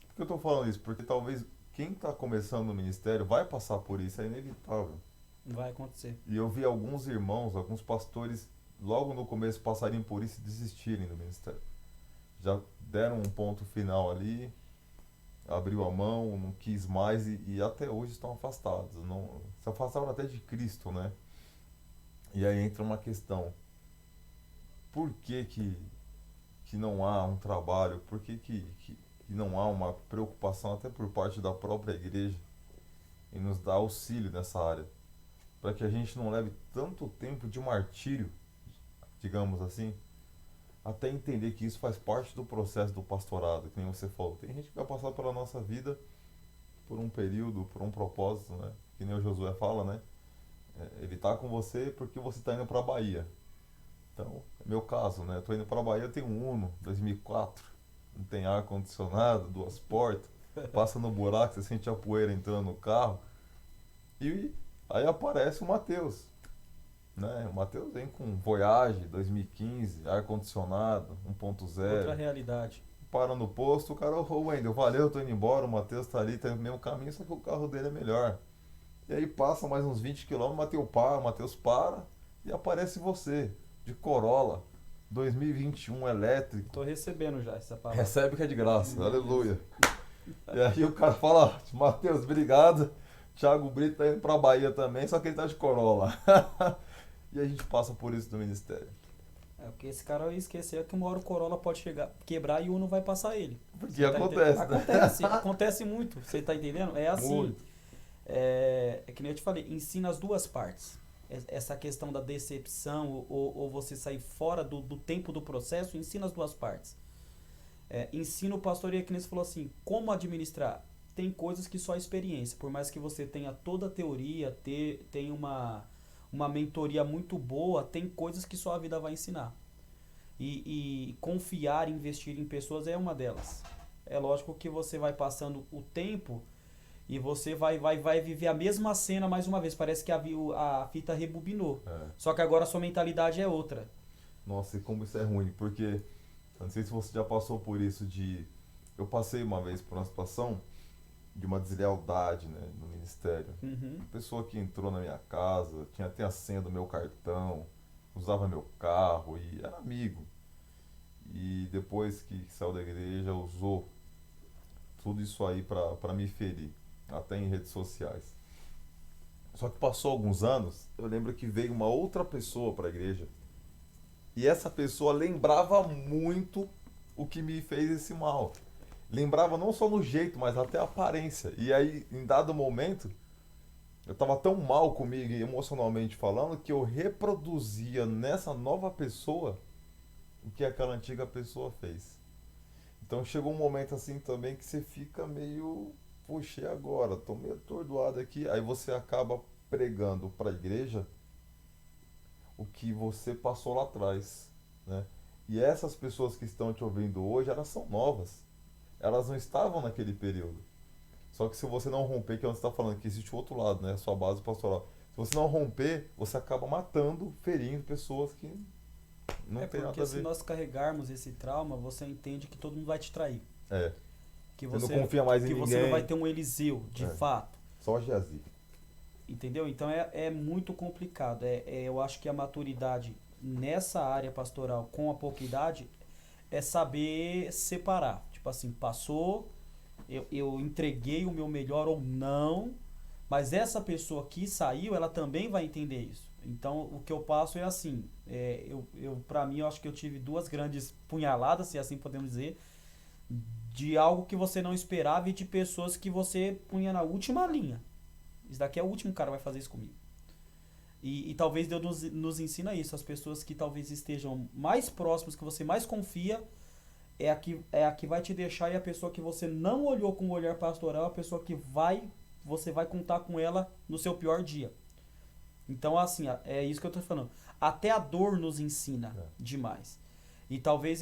Por que eu estou falando isso? Porque talvez quem está começando no ministério vai passar por isso, é inevitável. Vai acontecer. E eu vi alguns irmãos, alguns pastores, logo no começo passarem por isso e desistirem do ministério. Já deram um ponto final ali, abriu a mão, não quis mais e até hoje estão afastados. Não, se afastaram até de Cristo, né? E aí entra uma questão. Por que não há um trabalho? Por que não há uma preocupação até por parte da própria igreja em nos dar auxílio nessa área? Para que a gente não leve tanto tempo de martírio, digamos assim, até entender que isso faz parte do processo do pastorado, que nem você falou. Tem gente que vai passar pela nossa vida por um período, por um propósito, né? Que nem o Josué fala, né? Ele tá com você porque você tá indo para a Bahia. Então, é meu caso, né? Eu tô indo para a Bahia, eu tenho um Uno 2004, não tem ar condicionado, 2 portas, passa no buraco, você sente a poeira entrando no carro. E aí aparece o Matheus, né? O Matheus vem com Voyage 2015, ar condicionado Outra 1.0. realidade. Para no posto, o cara, ô Wendel, valeu, tô indo embora, o Matheus tá ali, tá no mesmo caminho, só que o carro dele é melhor. E aí passa mais uns 20 quilômetros, o Matheus para e aparece você, de Corolla, 2021 elétrico. Tô recebendo já essa palavra. Recebe que é de graça, aleluia. E aí o cara fala, ó, Matheus, obrigado. Thiago Brito tá indo pra Bahia também, só que ele tá de Corolla. E a gente passa por isso no ministério. Porque esse cara esqueceu que uma hora o Corolla pode chegar, quebrar e o Uno vai passar ele. Porque Você tá acontece, entendendo? né? Acontece muito. Você tá entendendo? É assim. Muito. É que nem eu te falei, ensina as duas partes. Essa questão da decepção ou você sair fora do tempo do processo, ensina as duas partes. Ensina o pastor, e é que nem você falou assim, como administrar. Tem coisas que só a experiência, por mais que você tenha toda a teoria, tenha uma mentoria muito boa, tem coisas que só a vida vai ensinar. E confiar, investir em pessoas é uma delas. É lógico que você vai passando o tempo e você vai viver a mesma cena mais uma vez. Parece que a fita rebobinou. É. Só que agora a sua mentalidade é outra. Nossa, e como isso é ruim, porque eu não sei se você já passou por isso de eu passei uma vez por uma situação de uma deslealdade, né, no ministério. Uhum. Uma pessoa que entrou na minha casa, tinha até a senha do meu cartão, usava meu carro e era amigo. E depois que saiu da igreja, usou tudo isso aí para me ferir, até em redes sociais. Só que passou alguns anos, eu lembro que veio uma outra pessoa para a igreja e essa pessoa lembrava muito o que me fez esse mal. Lembrava não só no jeito, mas até a aparência. E aí, em dado momento, eu tava tão mal comigo, emocionalmente falando, que eu reproduzia nessa nova pessoa o que aquela antiga pessoa fez. Então chegou um momento assim também que você fica meio, poxa, e agora? Tô meio atordoado aqui. Aí você acaba pregando para a igreja o que você passou lá atrás, né? E essas pessoas que estão te ouvindo hoje, elas são novas. Elas não estavam naquele período. Só que se você não romper, que é onde você está falando, que existe o outro lado, né? A sua base pastoral. Se você não romper, você acaba matando, ferindo pessoas que não É tem nada porque a se ver. nós carregarmos esse trauma, você entende que todo mundo vai te trair. É. Que Você não você, confia mais em que você não vai ninguém. ter um Eliseu, de É. fato. Só Geazi. Entendeu? Então é muito complicado. Eu acho que a maturidade nessa área pastoral com a pouca idade é saber separar. Tipo assim, passou, eu entreguei o meu melhor ou não, mas essa pessoa que saiu, ela também vai entender isso. Então o que eu passo é assim, pra mim eu acho que eu tive duas grandes punhaladas, se assim podemos dizer, de algo que você não esperava e de pessoas que você punha na última linha. Isso daqui é o último cara que vai fazer isso comigo. E talvez Deus nos ensina isso. As pessoas que talvez estejam mais próximas, que você mais confia, é a que vai te deixar, e a pessoa que você não olhou com o olhar pastoral, a pessoa que você vai contar com ela no seu pior dia. Então, assim, é isso que eu tô falando. Até a dor nos ensina É. demais. E talvez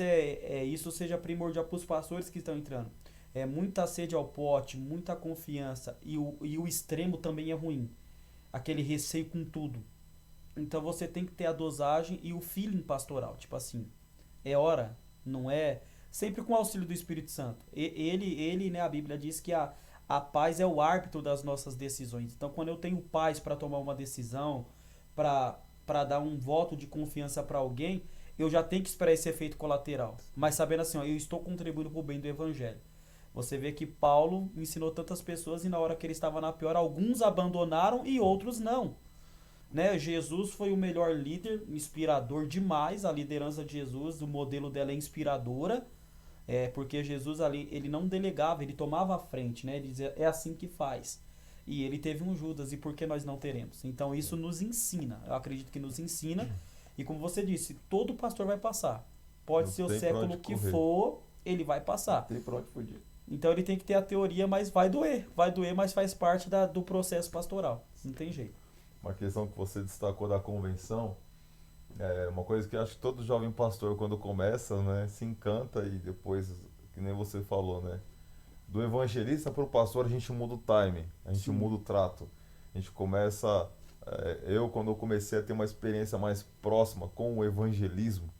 isso seja primordial para os pastores que estão entrando. É muita sede ao pote, muita confiança. E o extremo também é ruim. Aquele receio com tudo. Então você tem que ter a dosagem e o feeling pastoral. Tipo assim, é hora, não é? Sempre com o auxílio do Espírito Santo. Ele, né, a Bíblia diz que a paz é o árbitro das nossas decisões. Então, quando eu tenho paz para tomar uma decisão, para dar um voto de confiança para alguém, eu já tenho que esperar esse efeito colateral. Mas sabendo assim, ó, eu estou contribuindo para o bem do Evangelho. Você vê que Paulo ensinou tantas pessoas e na hora que ele estava na pior, alguns abandonaram e outros não. Né? Jesus foi o melhor líder, inspirador demais. A liderança de Jesus, o modelo dela é inspiradora. Porque Jesus ali, ele não delegava, ele tomava a frente, né? Ele dizia, é assim que faz. E ele teve um Judas, e por que nós não teremos? Então isso nos ensina, eu acredito que nos ensina. E como você disse, todo pastor vai passar. Pode Não ser o tem pra onde século que correr. for, ele vai Não passar. tem pra onde fugir. Então ele tem que ter a teoria, mas vai doer. Vai doer, mas faz parte do processo pastoral. Não tem jeito. Uma questão que você destacou da convenção, é uma coisa que eu acho que todo jovem pastor, quando começa, né, se encanta e depois, que nem você falou, né? Do evangelista para o pastor, a gente muda o time, a gente Sim. muda o trato. A gente começa. Quando eu comecei a ter uma experiência mais próxima com o evangelismo,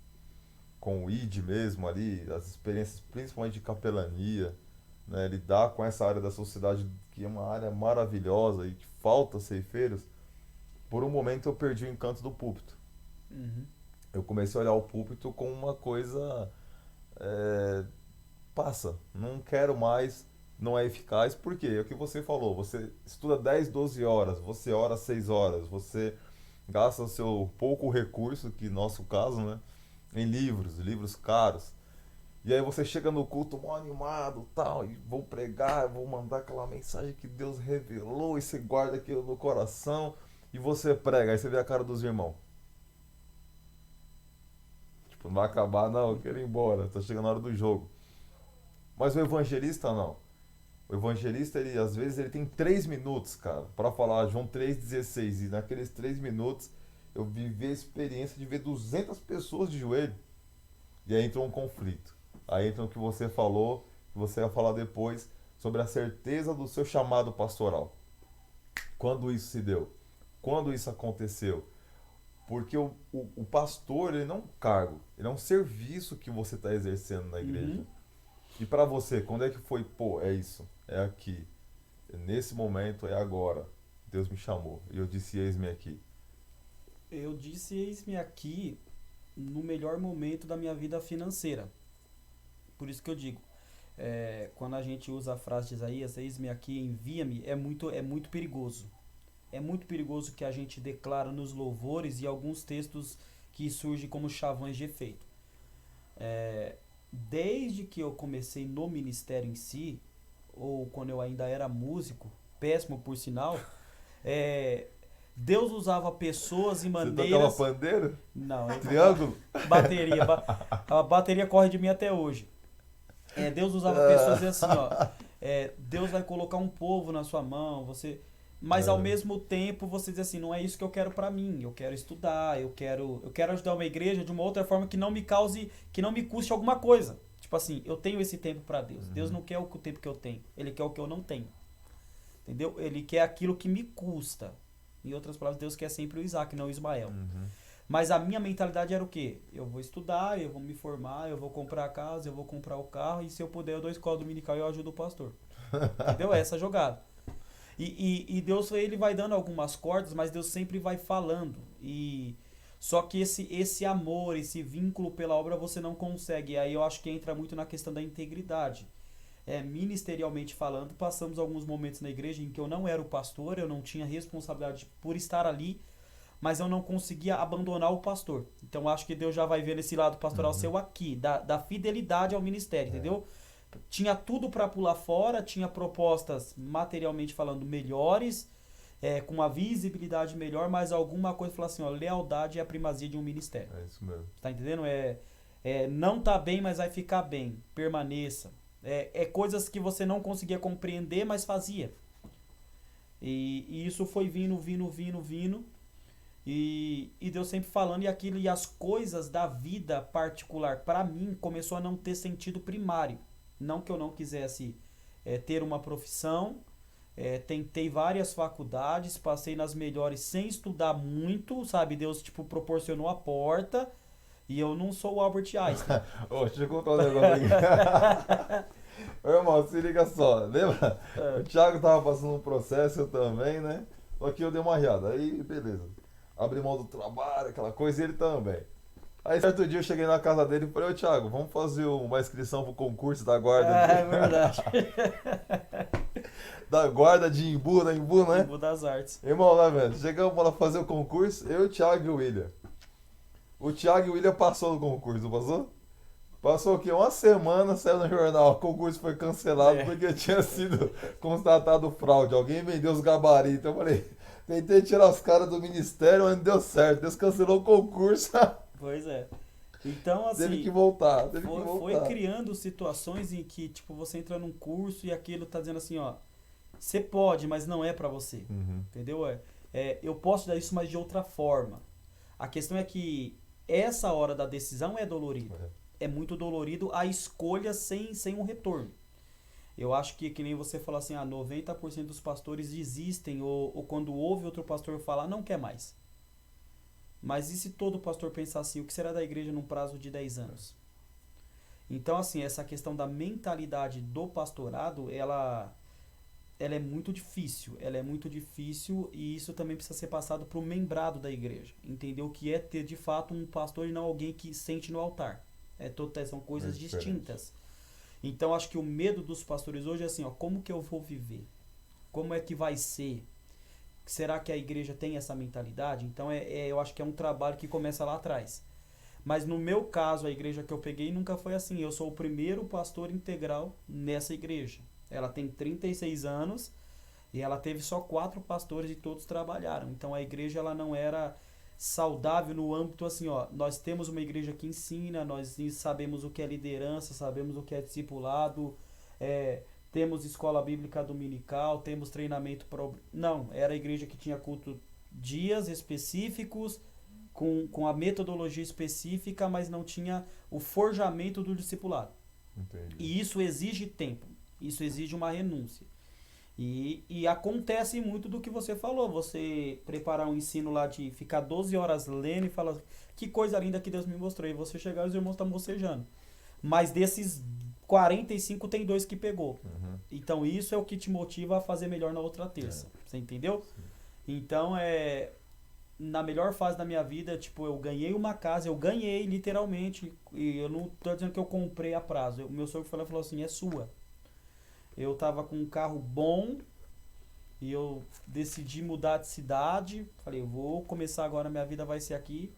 com o ID mesmo ali, as experiências principalmente de capelania, né, lidar com essa área da sociedade que é uma área maravilhosa e que falta ceifeiros, por um momento eu perdi o encanto do púlpito. Uhum. Eu comecei a olhar o púlpito como uma coisa. é, Passa, não quero mais, não é eficaz, porque é o que você falou, você estuda 10 12 horas, você ora 6 horas, você gasta o seu pouco recurso, que nosso caso, né, em livros caros. E aí você chega no culto mó animado, tal, e vou pregar, vou mandar aquela mensagem que Deus revelou, e você guarda aquilo no coração, e você prega, aí você vê a cara dos irmãos. Tipo, não vai acabar, não, eu quero ir embora, tá chegando a hora do jogo. Mas o evangelista não. O evangelista, ele, às vezes, ele tem 3 minutos, cara, para falar João 3,16. E naqueles 3 minutos, eu vivi a experiência de ver 200 pessoas de joelho. E aí entra um conflito. Aí entra o que você falou, que você vai falar depois, sobre a certeza do seu chamado pastoral. Quando isso se deu? Quando isso aconteceu? Porque o pastor, ele não é um cargo, ele é um serviço que você está exercendo na igreja. Uhum. E pra você, quando é que foi, pô, é isso, é aqui, nesse momento, é agora, Deus me chamou, e eu disse, eis-me aqui. Eu disse, eis-me aqui no melhor momento da minha vida financeira. Por isso que eu digo, quando a gente usa a frase de Isaías, eis-me aqui, envia-me, é muito perigoso. É muito perigoso que a gente declara nos louvores e alguns textos que surgem como chavões de efeito. Desde que eu comecei no ministério em si, ou quando eu ainda era músico, péssimo por sinal, é, Deus usava pessoas e Você tocava maneiras. pandeiro? Não, eu tocava Triângulo? bateria. A bateria corre de mim até hoje. Deus usava pessoas e assim, ó. Deus vai colocar um povo na sua mão, mas ao É. mesmo tempo você diz assim, não é isso que eu quero pra mim. Eu quero estudar, eu quero ajudar uma igreja de uma outra forma que não me cause, que não me custe alguma coisa. Tipo assim, eu tenho esse tempo pra Deus. Deus não quer o tempo que eu tenho, ele quer o que eu não tenho. Entendeu? Ele quer aquilo que me custa. Em outras palavras, Deus quer sempre o Isaac, não o Ismael. Uhum. Mas a minha mentalidade era o quê? Eu vou estudar, eu vou me formar, eu vou comprar a casa, eu vou comprar o carro, e se eu puder eu dou escola dominical e eu ajudo o pastor. Entendeu? É essa jogada. E Deus, ele vai dando algumas cordas, mas Deus sempre vai falando. Só que esse amor, esse vínculo pela obra você não consegue. E aí eu acho que entra muito na questão da integridade. Ministerialmente falando, passamos alguns momentos na igreja em que eu não era o pastor, eu não tinha responsabilidade por estar ali, mas eu não conseguia abandonar o pastor. Então acho que Deus já vai ver nesse lado pastoral Uhum. seu aqui, da fidelidade ao ministério, entendeu? Tinha tudo para pular fora, tinha propostas materialmente falando melhores, com uma visibilidade melhor, mas alguma coisa falou assim, ó, lealdade é a primazia de um ministério. É isso mesmo. Tá entendendo? Não tá bem, mas vai ficar bem. Permaneça. Coisas que você não conseguia compreender, mas fazia. E isso foi vindo, vindo, vindo, vindo. E Deus sempre falando, e as coisas da vida particular, para mim, começou a não ter sentido primário. Não que eu não quisesse ter uma profissão, tentei várias faculdades, passei nas melhores sem estudar muito, sabe? Deus, tipo, proporcionou a porta, e eu não sou o Albert Einstein. Ô, deixa eu contar um negócio aqui. Ô, irmão, se liga só. Lembra? O Thiago tava passando um processo, eu também, né? Só que eu dei uma riada. Aí, beleza. Abri mão do trabalho, aquela coisa, e ele também. Aí, certo dia, eu cheguei na casa dele e falei, ô, Thiago, vamos fazer uma inscrição pro concurso da guarda É verdade. da guarda de Imbu, da Imbu, né? Limbo das artes. Irmão, lá, velho, chegamos lá fazer o concurso, eu, o Thiago e o William. O Thiago e o William passou no concurso, não passou? Passou o quê? Uma semana, saiu no jornal, o concurso foi cancelado porque tinha sido constatado fraude. Alguém vendeu os gabaritos. Eu falei, tentei tirar os caras do ministério, mas não deu certo. Deus cancelou o concurso. Pois é. Então, assim, Teve que voltar, foi criando situações em que, tipo, você entra num curso e aquilo tá dizendo assim, ó, você pode, mas não é pra você. Uhum. Entendeu? Eu posso dar isso, mas de outra forma. A questão é que essa hora da decisão é dolorida. É muito dolorido a escolha sem um retorno. Eu acho que nem você falou assim, 90% dos pastores desistem ou quando ouve outro pastor falar, não quer mais. Mas e se todo pastor pensar assim, o que será da igreja num prazo de 10 anos? Então, assim, essa questão da mentalidade do pastorado, ela é muito difícil. Ela é muito difícil e isso também precisa ser passado para o membrado da igreja. Entender o que é ter de fato um pastor e não alguém que sente no altar. São coisas distintas. Então acho que o medo dos pastores hoje é assim, ó, como que eu vou viver? Como é que vai ser? Será que a igreja tem essa mentalidade? Então eu acho que é um trabalho que começa lá atrás. Mas no meu caso, a igreja que eu peguei nunca foi assim. Eu sou o primeiro pastor integral nessa igreja. Ela tem 36 anos e ela teve só 4 pastores e todos trabalharam. Então a igreja ela não era saudável no âmbito assim, ó, nós temos uma igreja que ensina, nós sabemos o que é liderança, sabemos o que é discipulado, temos escola bíblica dominical, temos treinamento não, era a igreja que tinha culto dias específicos, com a metodologia específica, mas não tinha o forjamento do discipulado. Entendi. E isso exige tempo, isso exige uma renúncia. E acontece muito do que você falou, você preparar um ensino lá de ficar 12 horas lendo e falar que coisa linda que Deus me mostrou, e você chegar e os irmãos estão bocejando. Mas desses 45 tem 2 que pegou. Uhum. Então isso é o que te motiva a fazer melhor na outra terça. Você entendeu? Então na melhor fase da minha vida, tipo, eu ganhei uma casa, eu ganhei literalmente, e eu não tô dizendo que eu comprei a prazo. O meu sogro falou assim, é sua. Eu tava com um carro bom e eu decidi mudar de cidade. Falei, eu vou começar agora, minha vida vai ser aqui.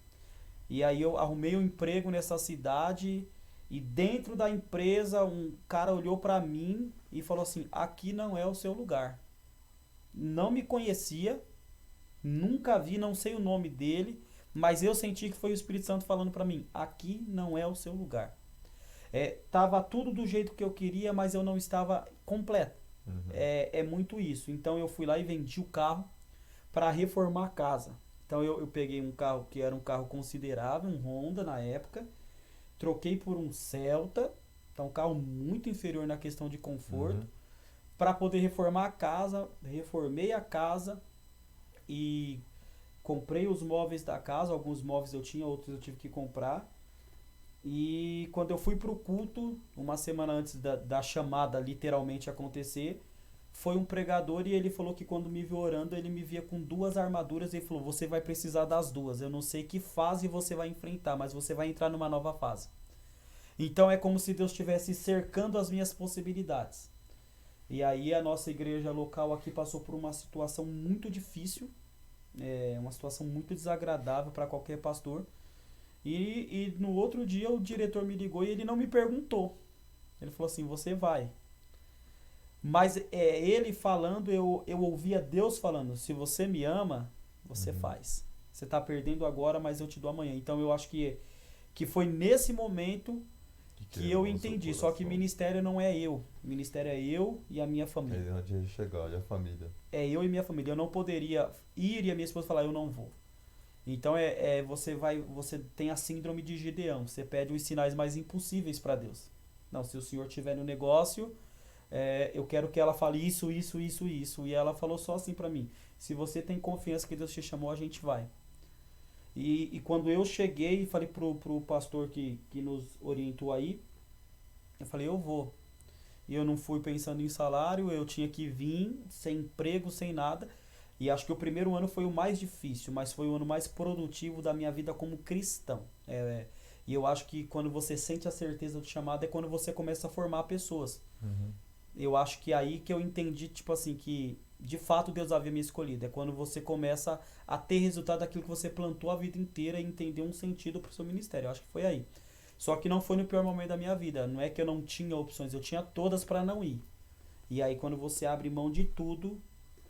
E aí eu arrumei um emprego nessa cidade e dentro da empresa um cara olhou pra mim e falou assim, aqui não é o seu lugar. Não me conhecia, nunca vi, não sei o nome dele, mas eu senti que foi o Espírito Santo falando pra mim, aqui não é o seu lugar. Tava tudo do jeito que eu queria, mas eu não estava completo. Uhum. É muito isso. Então eu fui lá e vendi o carro para reformar a casa. Então eu peguei um carro que era um carro considerável, um Honda na época, troquei por um Celta, então um carro muito inferior na questão de conforto, Uhum. para poder reformar a casa. Reformei a casa e comprei os móveis da casa. Alguns móveis eu tinha, outros eu tive que comprar. E quando eu fui pro culto, uma semana antes da chamada literalmente acontecer, foi um pregador e ele falou que quando me viu orando, ele me via com 2 armaduras e ele falou, você vai precisar das 2. Eu não sei que fase você vai enfrentar, mas você vai entrar numa nova fase. Então é como se Deus estivesse cercando as minhas possibilidades. E aí a nossa igreja local aqui passou por uma situação muito difícil, uma situação muito desagradável para qualquer pastor. E no outro dia o diretor me ligou e ele não me perguntou. Ele falou assim, você vai. Mas ele falando, eu ouvia Deus falando, se você me ama, você Uhum. faz. Você está perdendo agora, mas eu te dou amanhã. Então eu acho que foi nesse momento que eu quebrou o seu entendi. Só que coração. ministério não é eu. Ministério é eu e a minha É família. onde ele chegar, olha a família. É eu e minha família. Eu não poderia ir e a minha esposa falar, eu não vou. Então você tem a síndrome de Gideão. Você pede os sinais mais impossíveis para Deus. Não, se o Senhor tiver no negócio, eu quero que ela fale isso, isso, isso, isso. E ela falou só assim para mim: se você tem confiança que Deus te chamou, a gente vai. E quando eu cheguei e falei pro pastor que nos orientou aí, eu falei, eu vou. E eu não fui pensando em salário, eu tinha que vir sem emprego, sem nada. E acho que o primeiro ano foi o mais difícil, mas foi o ano mais produtivo da minha vida como cristão. E eu acho que quando você sente a certeza do chamado é quando você começa a formar pessoas. Uhum. Eu acho que é aí que eu entendi, tipo assim, que de fato Deus havia me escolhido. É quando você começa a ter resultado daquilo que você plantou a vida inteira e entender um sentido pro seu ministério. Eu acho que foi aí. Só que não foi no pior momento da minha vida. Não é que eu não tinha opções, eu tinha todas para não ir. E aí quando você abre mão de tudo,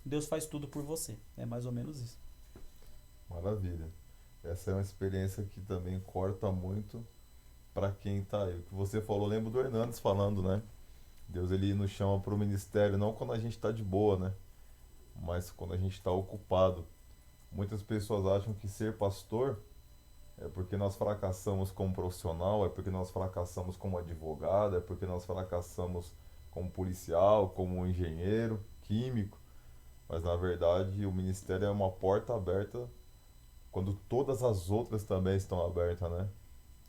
Deus faz tudo por você. É mais ou menos isso. Maravilha. Essa é uma experiência que também corta muito para quem tá aí. O que você falou, eu lembro do Hernandes falando, né? Deus ele nos chama para o ministério não quando a gente está de boa, né? Mas quando a gente está ocupado. Muitas pessoas acham que ser pastor é porque nós fracassamos como profissional, é porque nós fracassamos como advogado, é porque nós fracassamos como policial, como engenheiro, químico. Mas na verdade o ministério é uma porta aberta quando todas as outras também estão abertas, né?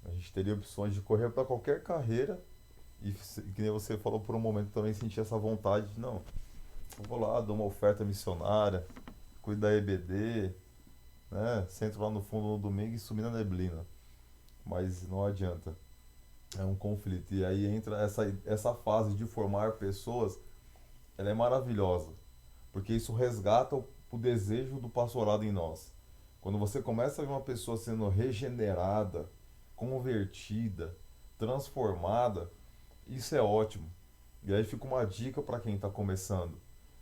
A gente teria opções de correr para qualquer carreira e que nem você falou por um momento também sentir essa vontade de não, eu vou lá, dou uma oferta missionária, cuido da EBD, né? Sento lá no fundo no domingo e sumi na neblina. Mas não adianta. É um conflito. E aí entra essa fase de formar pessoas, ela é maravilhosa. Porque isso resgata o desejo do pastorado em nós. Quando você começa a ver uma pessoa sendo regenerada, convertida, transformada, isso é ótimo. E aí fica uma dica para quem está começando.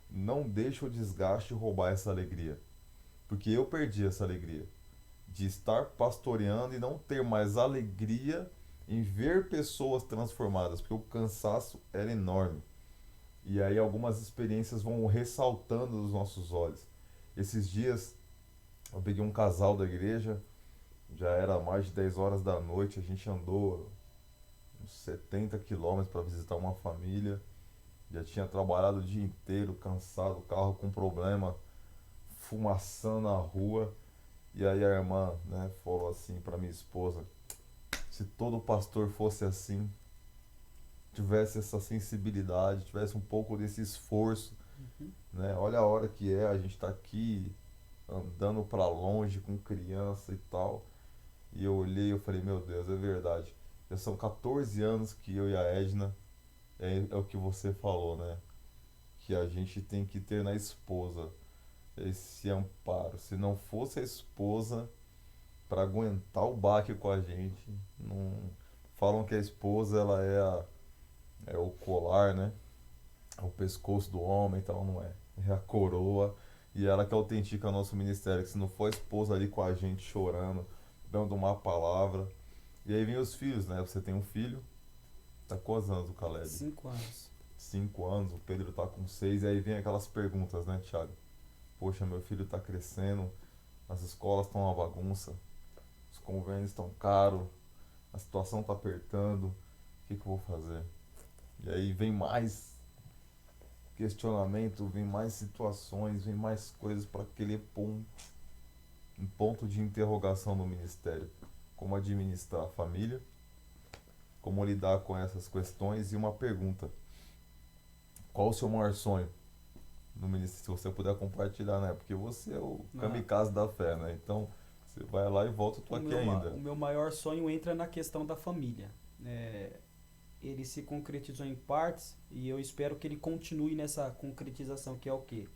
Não deixe o desgaste roubar essa alegria. Porque eu perdi essa alegria de estar pastoreando e não ter mais alegria em ver pessoas transformadas, porque o cansaço era enorme. E aí algumas experiências vão ressaltando nos nossos olhos. Esses dias eu peguei um casal da igreja, já era mais de 10 horas da noite, a gente andou uns 70 quilômetros para visitar uma família. Já tinha trabalhado o dia inteiro, cansado, o carro com problema, fumaçando na rua. E aí a irmã, né, falou assim para minha esposa: se todo pastor fosse assim, tivesse essa sensibilidade, tivesse um pouco desse esforço, Uhum. né? Olha a hora que é, a gente tá aqui andando para longe com criança e tal. E eu olhei e eu falei, meu Deus, é verdade. Já são 14 anos que eu e a Edna, é o que você falou, né? Que a gente tem que ter na esposa esse amparo. Se não fosse a esposa para aguentar o baque com a gente, não falam que a esposa ela é o colar, né? É o pescoço do homem, então não é. É a coroa e ela que autentica o nosso ministério, que se não for a esposa ali com a gente chorando, dando uma palavra. E aí vem os filhos, né? Você tem um filho, tá com quantos anos o Caleb? 5 anos. 5 anos, o Pedro tá com 6, e aí vem aquelas perguntas, né, Thiago? Poxa, meu filho tá crescendo, as escolas estão uma bagunça, os convênios estão caros, a situação tá apertando, o que que eu vou fazer? E aí vem mais questionamento, vem mais situações, vem mais coisas para querer pôr um ponto de interrogação no ministério. Como administrar a família, como lidar com essas questões e uma pergunta. Qual o seu maior sonho no ministério? Se você puder compartilhar, né? Porque você é o Ah, kamikaze da fé, né? Então, você vai lá e volta, eu tô aqui o ainda. meu maior sonho entra na questão da família. É, ele se concretizou em partes e eu espero que ele continue nessa concretização, que é o quê?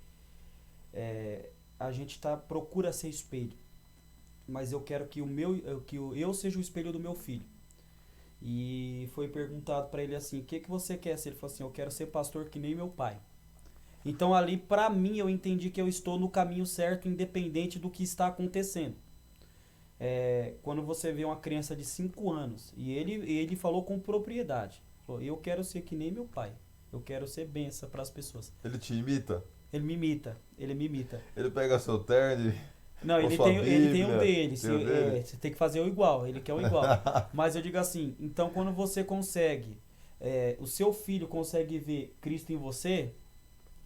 É, a gente procura ser espelho, mas eu quero que eu seja o espelho do meu filho. E foi perguntado para ele assim: o que que você quer ser? Ele falou assim: eu quero ser pastor que nem meu pai. Então ali para mim eu entendi que eu estou no caminho certo, independente do que está acontecendo. Quando você vê uma criança de 5 anos e ele falou com propriedade: falou, eu quero ser que nem meu pai, eu quero ser benção para as pessoas. Ele te imita? Ele me imita, ele me imita. Ele pega seu terno Não, com sua ele tem o Bíblia? dele, Tem o dele? você tem que fazer o igual, ele quer o igual. Mas eu digo assim, então quando você consegue, o seu filho consegue ver Cristo em você,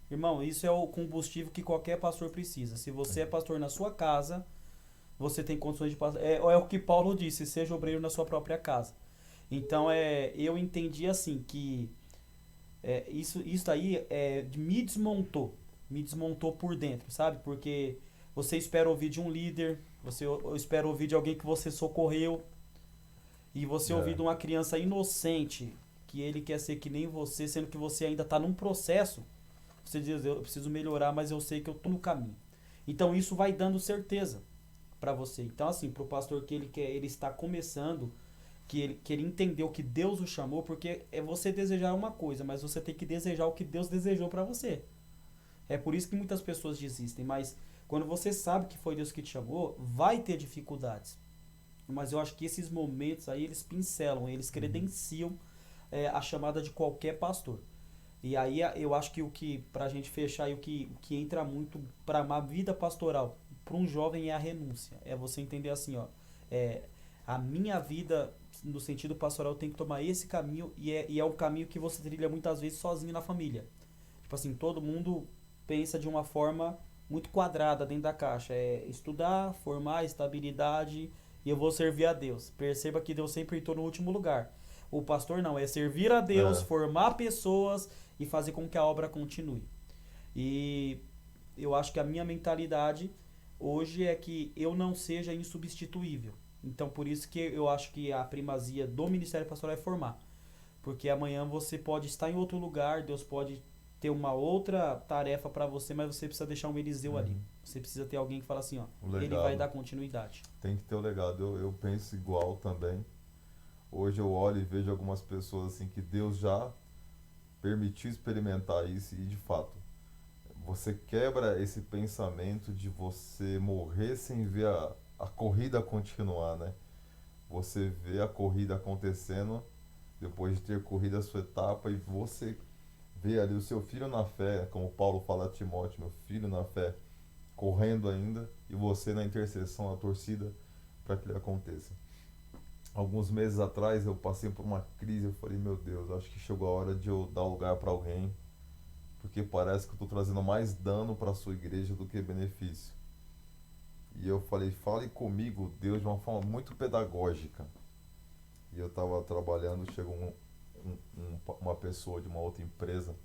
irmão, isso é o combustível que qualquer pastor precisa. Se você é pastor na sua casa, você tem condições de pastor. É o que Paulo disse, seja obreiro na sua própria casa. Então eu entendi assim que isso aí me desmontou por dentro, sabe? Porque você espera ouvir de um líder, você espera ouvir de alguém que você socorreu, e você ouvir É, de uma criança inocente que ele quer ser que nem você, sendo que você ainda está num processo. Você diz, eu preciso melhorar, mas eu sei que eu estou no caminho. Então isso vai dando certeza para você. Então assim, para o pastor que ele está começando, que ele entendeu que Deus o chamou, porque é você desejar uma coisa, mas você tem que desejar o que Deus desejou para você. É por isso que muitas pessoas desistem, mas quando você sabe que foi Deus que te chamou, vai ter dificuldades. Mas eu acho que esses momentos aí eles pincelam, eles credenciam a chamada de qualquer pastor. E aí eu acho que o que, pra gente fechar, e o que entra muito para uma vida pastoral, para um jovem é a renúncia. É você entender assim, ó, é, a minha vida no sentido pastoral tem que tomar esse caminho e é o caminho que você trilha muitas vezes sozinho na família. Tipo assim, todo mundo pensa de uma forma muito quadrada dentro da caixa. É estudar, formar, estabilidade e eu vou servir a Deus. Perceba que Deus sempre estou no último lugar. O pastor não, é servir a Deus, é, formar pessoas e fazer com que a obra continue. E eu acho que a minha mentalidade hoje é que eu não seja insubstituível. Então por isso que eu acho que a primazia do ministério pastoral é formar. Porque amanhã você pode estar em outro lugar, Deus pode ter uma outra tarefa para você, mas você precisa deixar um Eliseu ali. uhum. Você precisa ter alguém que fala assim, ó, O ele vai legado. dar continuidade. Tem que ter o legado. Eu penso igual também. Hoje eu olho e vejo algumas pessoas assim que Deus já permitiu experimentar isso e de fato você quebra esse pensamento de você morrer sem ver a corrida continuar, né? Você vê a corrida acontecendo depois de ter corrido a sua etapa e você vê ali o seu filho na fé, como Paulo fala a Timóteo, meu filho na fé, correndo ainda e você na intercessão, a torcida para que ele aconteça. Alguns meses atrás eu passei por uma crise, eu falei, meu Deus, acho que chegou a hora de eu dar lugar para alguém, porque parece que eu estou trazendo mais dano para a sua igreja do que benefício. E eu falei, fale comigo, Deus, de uma forma muito pedagógica. E eu estava trabalhando, chegou uma pessoa de uma outra empresa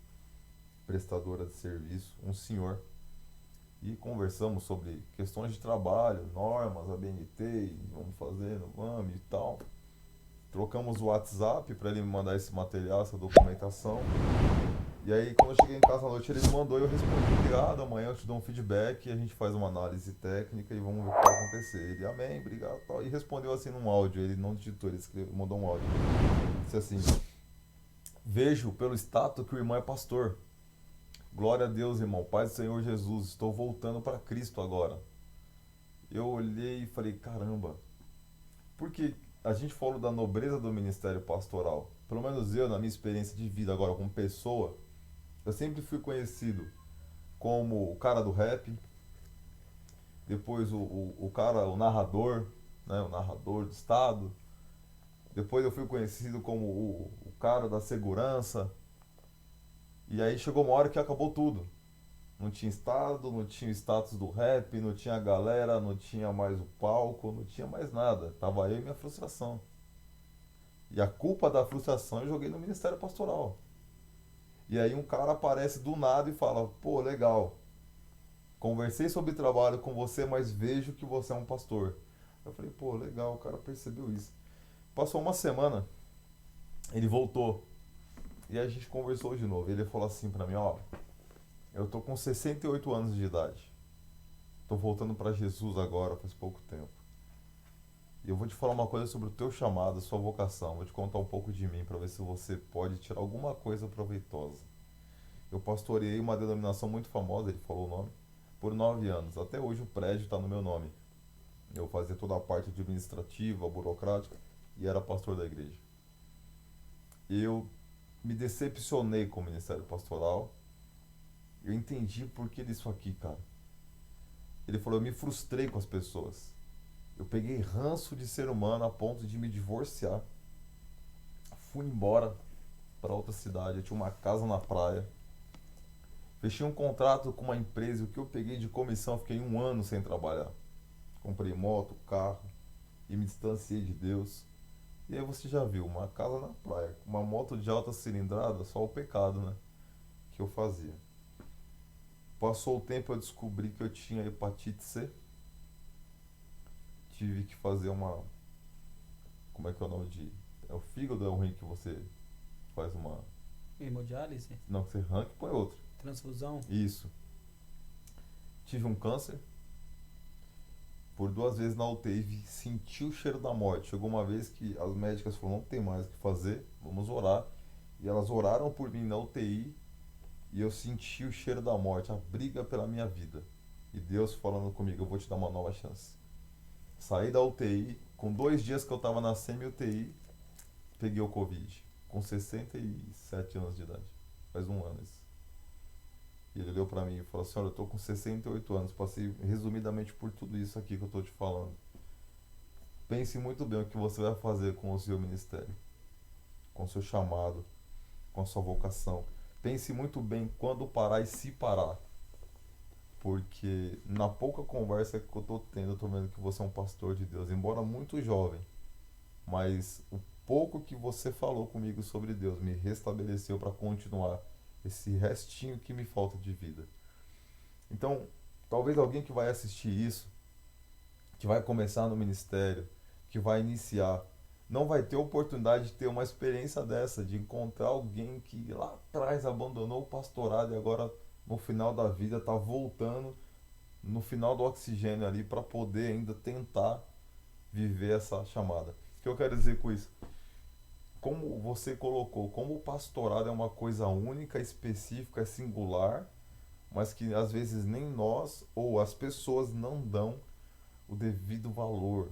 prestadora de serviço, um senhor, e conversamos sobre questões de trabalho, normas, ABNT, e vamos fazer, não vamos e tal. Trocamos o WhatsApp para ele me mandar esse material, essa documentação. E aí, quando eu cheguei em casa à noite, ele me mandou e eu respondi: obrigado, amanhã eu te dou um feedback e a gente faz uma análise técnica e vamos ver o que vai acontecer. Ele: amém, obrigado. Tal. E respondeu assim num áudio, ele não digitou, ele mandou um áudio. Disse assim: vejo pelo status que o irmão é pastor. Glória a Deus, irmão, paz do Senhor Jesus, estou voltando para Cristo agora. Eu olhei e falei: caramba, porque a gente falou da nobreza do ministério pastoral. Pelo menos eu, na minha experiência de vida agora como pessoa, eu sempre fui conhecido como o cara do rap, depois o cara, o narrador, né, o narrador do estado. Depois eu fui conhecido como o cara da segurança. E aí chegou uma hora que acabou tudo. Não tinha estado, não tinha o status do rap, não tinha a galera, não tinha mais o palco, não tinha mais nada. Tava eu e minha frustração. E a culpa da frustração eu joguei no Ministério Pastoral. E aí um cara aparece do nada e fala: pô, legal, conversei sobre trabalho com você, mas vejo que você é um pastor. Eu falei: pô, legal, o cara percebeu isso. Passou uma semana, ele voltou. E a gente conversou de novo. Ele falou assim pra mim: ó, eu tô com 68 anos de idade. Tô voltando pra Jesus agora, faz pouco tempo. E eu vou te falar uma coisa sobre o teu chamado, a sua vocação. Vou te contar um pouco de mim para ver se você pode tirar alguma coisa proveitosa. Eu pastoreei uma denominação muito famosa, ele falou o nome, por 9 anos. Até hoje o prédio está no meu nome. Eu fazia toda a parte administrativa, burocrática e era pastor da igreja. Eu me decepcionei com o ministério pastoral. Eu entendi por que disso aqui, cara. Ele falou: eu me frustrei com as pessoas. Eu peguei ranço de ser humano a ponto de me divorciar. Fui embora para outra cidade. Eu tinha uma casa na praia. Fechei um contrato com uma empresa. O que eu peguei de comissão, fiquei 1 ano sem trabalhar. Comprei moto, carro e me distanciei de Deus. E aí você já viu, uma casa na praia, uma moto de alta cilindrada, só o pecado, né? Que eu fazia. Passou o tempo, eu descobri que eu tinha hepatite C. Tive que fazer uma... Como é que é o nome de... É o fígado, é o rim que você faz uma... Hemodiálise? Não, que você arranca e põe outro. Transfusão? Isso. Tive um câncer. Por 2 vezes na UTI, senti o cheiro da morte. Chegou uma vez que as médicas falaram: não tem mais o que fazer, vamos orar. E elas oraram por mim na UTI e eu senti o cheiro da morte, a briga pela minha vida. E Deus falando comigo: eu vou te dar uma nova chance. Saí da UTI, com 2 dias que eu estava na semi-UTI, peguei o Covid, com 67 anos de idade. Faz 1 ano isso. E ele olhou pra mim e falou assim: olha, eu tô com 68 anos, passei resumidamente por tudo isso aqui que eu tô te falando. Pense muito bem o que você vai fazer com o seu ministério, com o seu chamado, com a sua vocação. Pense muito bem quando parar e se parar. Porque na pouca conversa que eu tô tendo, eu tô vendo que você é um pastor de Deus, embora muito jovem. Mas o pouco que você falou comigo sobre Deus me restabeleceu para continuar esse restinho que me falta de vida. Então, talvez alguém que vai assistir isso, que vai começar no ministério, que vai iniciar, não vai ter oportunidade de ter uma experiência dessa, de encontrar alguém que lá atrás abandonou o pastorado e agora no final da vida está voltando no final do oxigênio ali para poder ainda tentar viver essa chamada. O que eu quero dizer com isso? Como você colocou, como o pastorado é uma coisa única, específica, singular, mas que às vezes nem nós ou as pessoas não dão o devido valor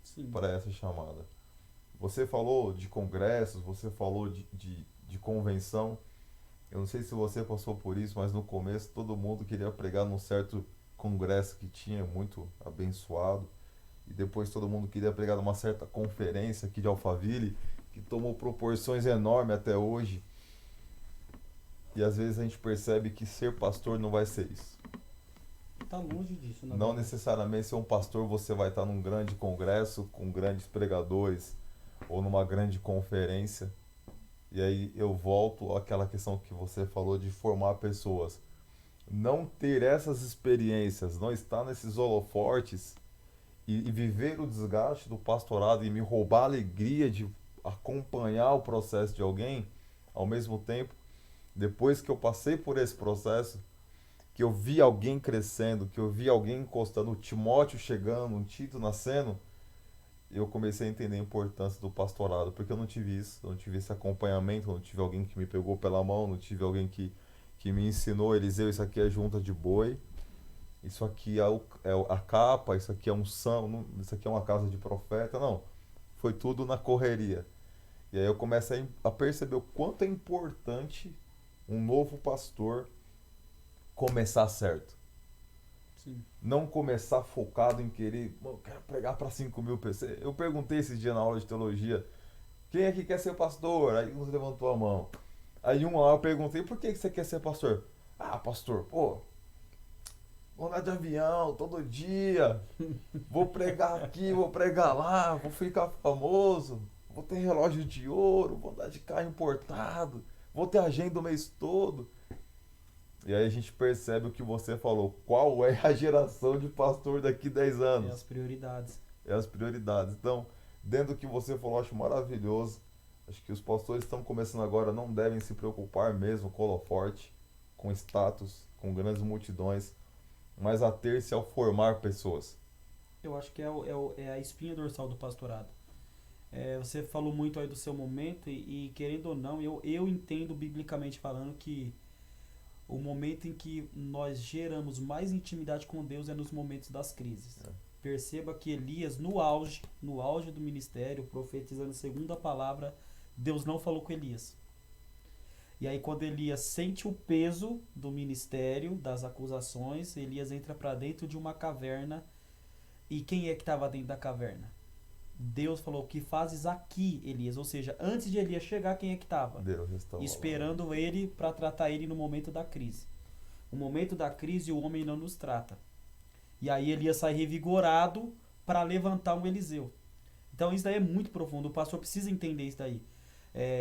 Sim. para essa chamada. Você falou de congressos, você falou de convenção. Eu não sei se você passou por isso, mas no começo todo mundo queria pregar num certo congresso que tinha, muito abençoado. E depois todo mundo queria pregar numa certa conferência aqui de Alphaville, que tomou proporções enormes até hoje. E às vezes a gente percebe que ser pastor não vai ser isso. Tá longe disso, na Não verdade. necessariamente ser um pastor você vai estar num grande congresso com grandes pregadores ou numa grande conferência. E aí eu volto àquela questão que você falou de formar pessoas. Não ter essas experiências, não estar nesses holofortes e viver o desgaste do pastorado e me roubar a alegria de acompanhar o processo de alguém, ao mesmo tempo, depois que eu passei por esse processo, que eu vi alguém crescendo, que eu vi alguém encostando, o Timóteo chegando, um Tito nascendo, eu comecei a entender a importância do pastorado, porque eu não tive isso, eu não tive esse acompanhamento, eu não tive alguém que me pegou pela mão, não tive alguém que me ensinou, Eliseu, isso aqui é junta de boi, isso aqui a capa, isso aqui é unção, isso aqui é uma casa de profeta, não. Foi tudo na correria. E aí eu comecei a perceber o quanto é importante um novo pastor começar certo. Sim. Não começar focado em querer, eu quero pregar para 5.000 pessoas. Eu perguntei esse dia na aula de teologia, quem é que quer ser pastor? Aí um levantou a mão. Aí um lá eu perguntei, por que você quer ser pastor? Ah, pastor, pô, vou andar de avião todo dia, vou pregar aqui, vou pregar lá, vou ficar famoso, vou ter relógio de ouro, vou andar de carro importado, vou ter agenda o mês todo. E aí a gente percebe o que você falou. Qual é a geração de pastor daqui 10 É anos? as prioridades. É as prioridades. Então, dentro do que você falou, acho maravilhoso. Acho que os pastores estão começando agora, não devem se preocupar mesmo com holoforte, com status, com grandes multidões, mas ater-se ao formar pessoas. Eu acho que é a espinha dorsal do pastorado. Você falou muito aí do seu momento e querendo ou não, eu entendo biblicamente falando que o momento em que nós geramos mais intimidade com Deus é nos momentos das crises. É. Perceba que Elias, no auge do ministério, profetizando segundo a palavra, Deus não falou com Elias. E aí quando Elias sente o peso do ministério, das acusações, Elias entra para dentro de uma caverna. E quem é que estava dentro da caverna? Deus falou, o que fazes aqui, Elias? Ou seja, antes de Elias chegar, quem é que estava? Deus estava lá. Esperando ele para tratar ele no momento da crise. No momento da crise, o homem não nos trata. E aí Elias sai revigorado para levantar um Eliseu. Então isso daí é muito profundo. O pastor precisa entender isso daí.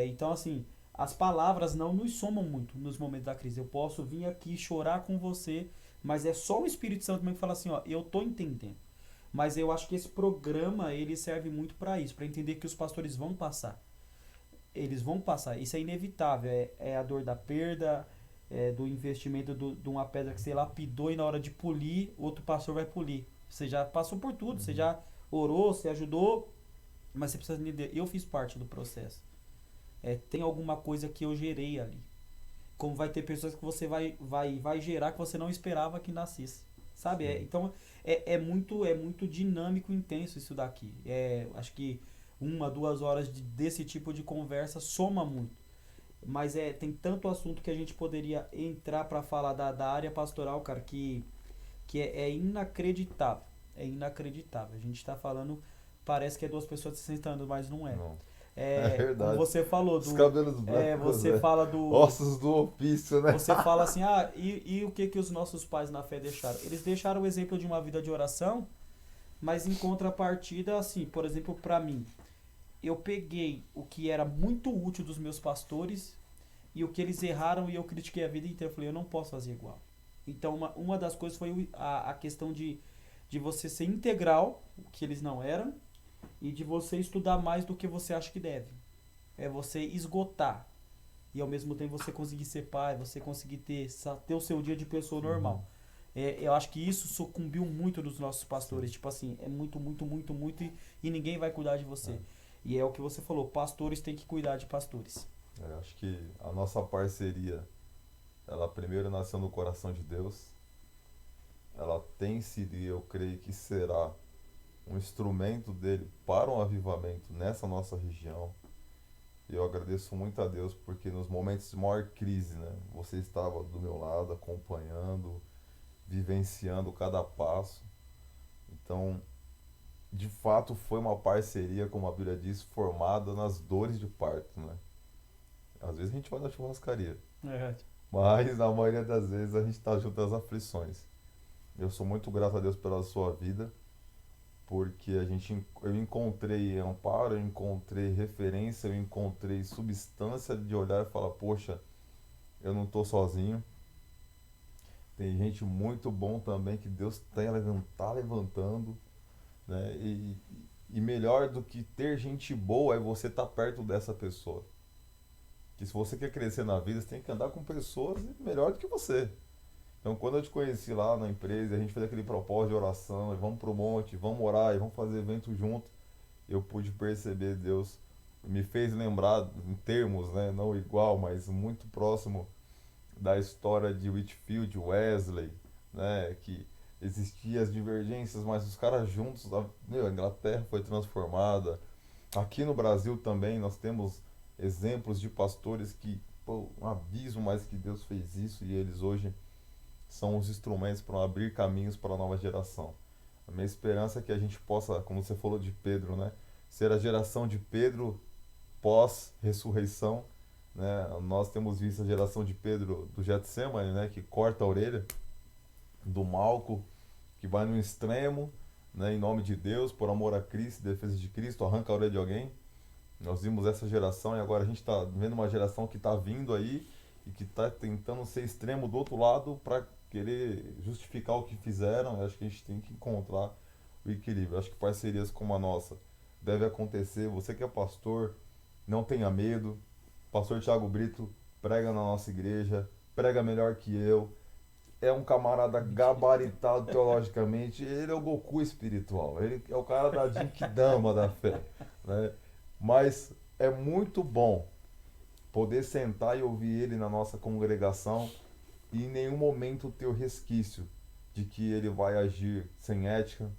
Então, assim, as palavras não nos somam muito nos momentos da crise. Eu posso vir aqui chorar com você, mas é só o Espírito Santo mesmo que fala assim, ó, eu tô entendendo. Mas eu acho que esse programa, ele serve muito para isso, para entender que os pastores vão passar. Eles vão passar, isso é inevitável. É a dor da perda, do investimento de uma pedra que você lapidou e na hora de polir, outro pastor vai polir. Você já passou por tudo, você já orou, você ajudou, mas você precisa entender, eu fiz parte do processo. Tem alguma coisa que eu gerei ali. Como vai ter pessoas que você vai gerar que você não esperava que nascesse. Sabe? Então é muito dinâmico e intenso isso daqui. Acho que 1, 2 horas desse tipo de conversa soma muito. Mas tem tanto assunto que a gente poderia entrar para falar da área pastoral, cara, que é inacreditável. É inacreditável. A gente está falando, parece que é duas pessoas de 60 anos, mas não é. Não. É Como verdade. você falou Os cabelos brancos, você fala do ossos do ofício, né? você fala assim, e o que os nossos pais na fé deixaram? Eles deixaram o exemplo de uma vida de oração, mas em contrapartida, assim, por exemplo, para mim, eu peguei o que era muito útil dos meus pastores e o que eles erraram e eu critiquei a vida inteira. Eu falei, eu não posso fazer igual. Então, uma das coisas foi a questão de você ser integral, o que eles não eram, e de você estudar mais do que você acha que deve. É você esgotar. E ao mesmo tempo você conseguir ser pai, você conseguir ter o seu dia de pessoa normal. Eu acho que isso sucumbiu muito dos nossos pastores. Tipo assim, é muito, muito, muito, muito e ninguém vai cuidar de você. E é o que você falou, pastores têm que cuidar de pastores. Acho que a nossa parceria, ela primeiro nasceu no coração de Deus. Ela tem sido e eu creio que será um instrumento dele para um avivamento nessa nossa região. E eu agradeço muito a Deus porque nos momentos de maior crise, né, você estava do meu lado, acompanhando, vivenciando cada passo. Então, de fato, foi uma parceria, como a Bíblia diz, formada nas dores de parto, né? Às vezes a gente vai na churrascaria, mas na maioria das vezes a gente está junto às aflições. Eu sou muito grato a Deus pela sua vida. porque eu encontrei amparo, eu encontrei referência, eu encontrei substância de olhar e falar, poxa, eu não estou sozinho. Tem gente muito bom também que Deus tá levantando, né? E melhor do que ter gente boa é você estar perto dessa pessoa. Que se você quer crescer na vida, você tem que andar com pessoas melhor do que você. Então, quando eu te conheci lá na empresa, a gente fez aquele propósito de oração, e vamos pro monte, vamos orar, e vamos fazer evento junto, eu pude perceber Deus me fez lembrar em termos, né, não igual, mas muito próximo da história de Whitfield, Wesley, né, que existiam as divergências, mas os caras juntos, a Inglaterra foi transformada. Aqui no Brasil também nós temos exemplos de pastores que, pô, um abismo, mas que Deus fez isso e eles hoje são os instrumentos para abrir caminhos para a nova geração. A minha esperança é que a gente possa, como você falou de Pedro, né, ser a geração de Pedro pós-ressurreição, né? Nós temos visto a geração de Pedro do Getsemane, né, que corta a orelha, do Malco, que vai no extremo, né, em nome de Deus, por amor a Cristo, defesa de Cristo, arranca a orelha de alguém. Nós vimos essa geração e agora a gente está vendo uma geração que está vindo aí e que está tentando ser extremo do outro lado para querer justificar o que fizeram. Eu acho que a gente tem que encontrar o equilíbrio. Eu acho que parcerias como a nossa deve acontecer. Você que é pastor, não tenha medo. Pastor Thiago Brito prega na nossa igreja, prega melhor que eu. É um camarada gabaritado teologicamente. Ele é o Goku espiritual. Ele é o cara da Jinkidama da fé, né? Mas é muito bom poder sentar e ouvir ele na nossa congregação e em nenhum momento ter o resquício de que ele vai agir sem ética,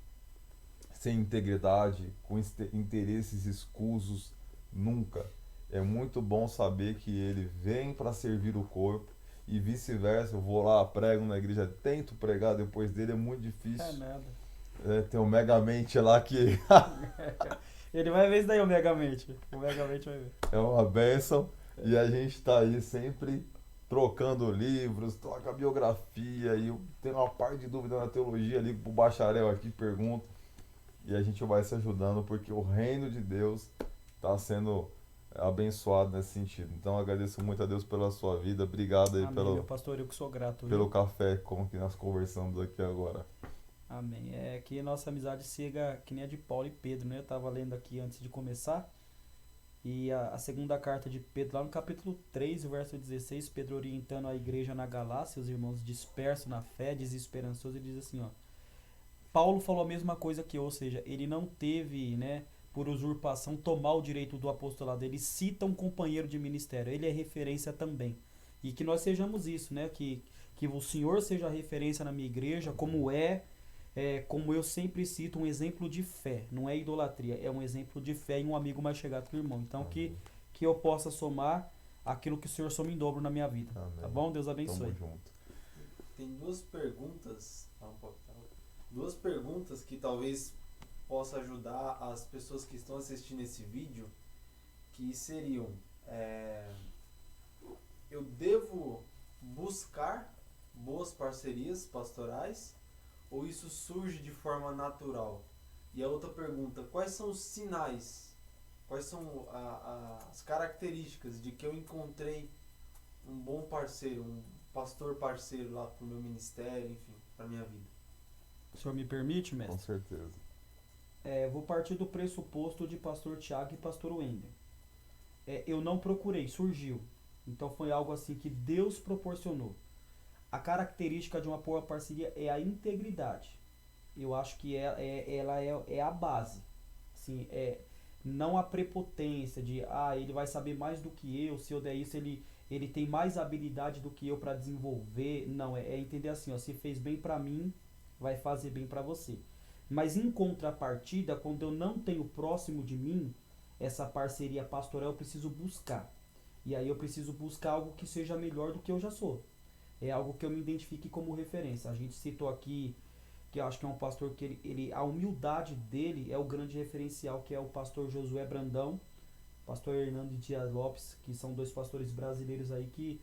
sem integridade, com interesses escusos, nunca. É muito bom saber que ele vem para servir o corpo e vice-versa. Eu vou lá, prego na igreja, tento pregar depois dele, é muito É difícil. nada. Tem o Megamente lá que Ele vai ver isso daí, o Megamente. O Megamente vai ver. é uma bênção e a gente está aí sempre trocando livros, troca biografia e eu tenho uma parte de dúvida na teologia ali pro bacharel aqui pergunta e a gente vai se ajudando porque o reino de Deus está sendo abençoado nesse sentido. Então agradeço muito a Deus pela sua vida, obrigado aí Amém, meu pastor, eu que sou grato, pelo viu? café como que nós conversamos aqui agora. Amém. É que nossa amizade siga que nem a de Paulo e Pedro, né? Eu tava lendo aqui antes de começar. E a segunda carta de Pedro, lá no capítulo 3, o verso 16, Pedro orientando a igreja na Galácia, os irmãos dispersos na fé, desesperançosos, ele diz assim, ó. Paulo falou a mesma coisa que eu, ou seja, ele não teve, né, por usurpação, tomar o direito do apostolado. Ele cita um companheiro de ministério, ele é referência também. E que nós sejamos isso, né, que o Senhor seja referência na minha igreja, como eu sempre cito, um exemplo de fé. Não é idolatria, é um exemplo de fé e um amigo mais chegado que o irmão. Então, que eu possa somar aquilo que o Senhor soma em dobro na minha vida. Amém. Tá bom? Deus Tamo abençoe. junto. Tem duas perguntas que talvez possa ajudar as pessoas que estão assistindo esse vídeo, que seriam, eu devo buscar boas parcerias pastorais ou isso surge de forma natural? E a outra pergunta, quais são os sinais, quais são as características de que eu encontrei um bom parceiro, um pastor parceiro lá para o meu ministério, enfim, para a minha vida? O senhor me permite, Com mestre? certeza. Vou partir do pressuposto de pastor Tiago e pastor Wender. Eu não procurei, surgiu. Então foi algo assim que Deus proporcionou. A característica de uma boa parceria é a integridade. Eu acho que ela é a base. Assim, não a prepotência de, ele vai saber mais do que eu, se eu der isso, ele tem mais habilidade do que eu para desenvolver. Não, é entender assim, ó, se fez bem para mim, vai fazer bem para você. Mas em contrapartida, quando eu não tenho próximo de mim essa parceria pastoral, eu preciso buscar. E aí eu preciso buscar algo que seja melhor do que eu já sou. É algo que eu me identifique como referência. A gente citou aqui que eu acho que é um pastor que a humildade dele é o grande referencial, que é o pastor Josué Brandão, pastor Hernando Dias Lopes, que são dois pastores brasileiros aí que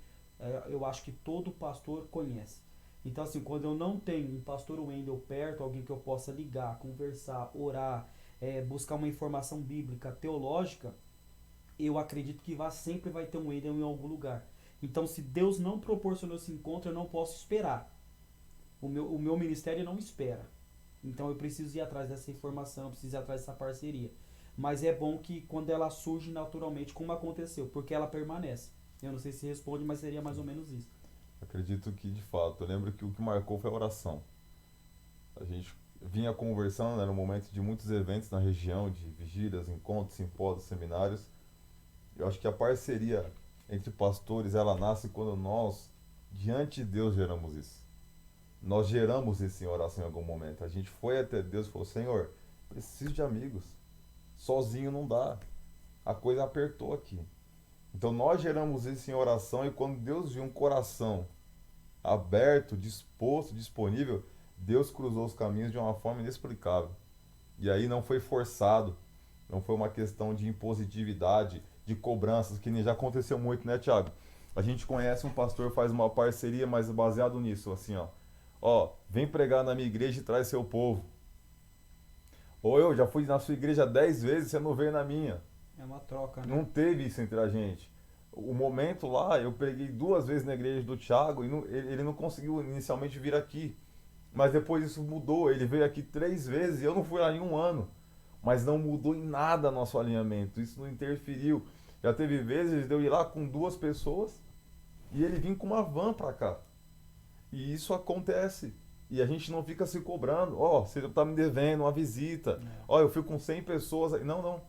eu acho que todo pastor conhece. Então, assim, quando eu não tenho um pastor Wendel perto, alguém que eu possa ligar, conversar, orar, buscar uma informação bíblica, teológica, eu acredito que sempre vai ter um Wendel em algum lugar. Então, se Deus não proporcionou esse encontro, eu não posso esperar. O meu ministério não espera. Então, eu preciso ir atrás dessa informação, eu preciso ir atrás dessa parceria. Mas é bom que quando ela surge naturalmente, como aconteceu, porque ela permanece. Eu não sei se responde, mas seria mais ou menos isso. Acredito que, de fato, eu lembro que o que marcou foi a oração. A gente vinha conversando, né, no momento de muitos eventos na região, de vigílias, encontros, simpósios, seminários. Eu acho que a parceria entre pastores, ela nasce quando nós, diante de Deus, geramos isso. Nós geramos isso em oração em algum momento. A gente foi até Deus e falou, Senhor, preciso de amigos. Sozinho não dá. A coisa apertou aqui. Então nós geramos isso em oração e quando Deus viu um coração aberto, disposto, disponível, Deus cruzou os caminhos de uma forma inexplicável. E aí não foi forçado, não foi uma questão de impositividade, de cobranças, que nem já aconteceu muito, né, Thiago? A gente conhece um pastor, faz uma parceria, mas baseado nisso, assim, ó, vem pregar na minha igreja e traz seu povo. Ou eu já fui na sua igreja 10 vezes, você não veio na minha. É uma troca, né? Não teve isso entre a gente. O momento lá, eu preguei 2 vezes na igreja do Thiago e ele não conseguiu inicialmente vir aqui. Mas depois isso mudou. Ele veio aqui 3 vezes e eu não fui lá em um ano. Mas não mudou em nada nosso alinhamento. Isso não interferiu. Já teve vezes de eu ir lá com 2 pessoas e ele vir com uma van pra cá. E isso acontece. E a gente não fica se cobrando. Ó, você tá me devendo uma visita. Ó, eu fui com 100 pessoas. Não, não.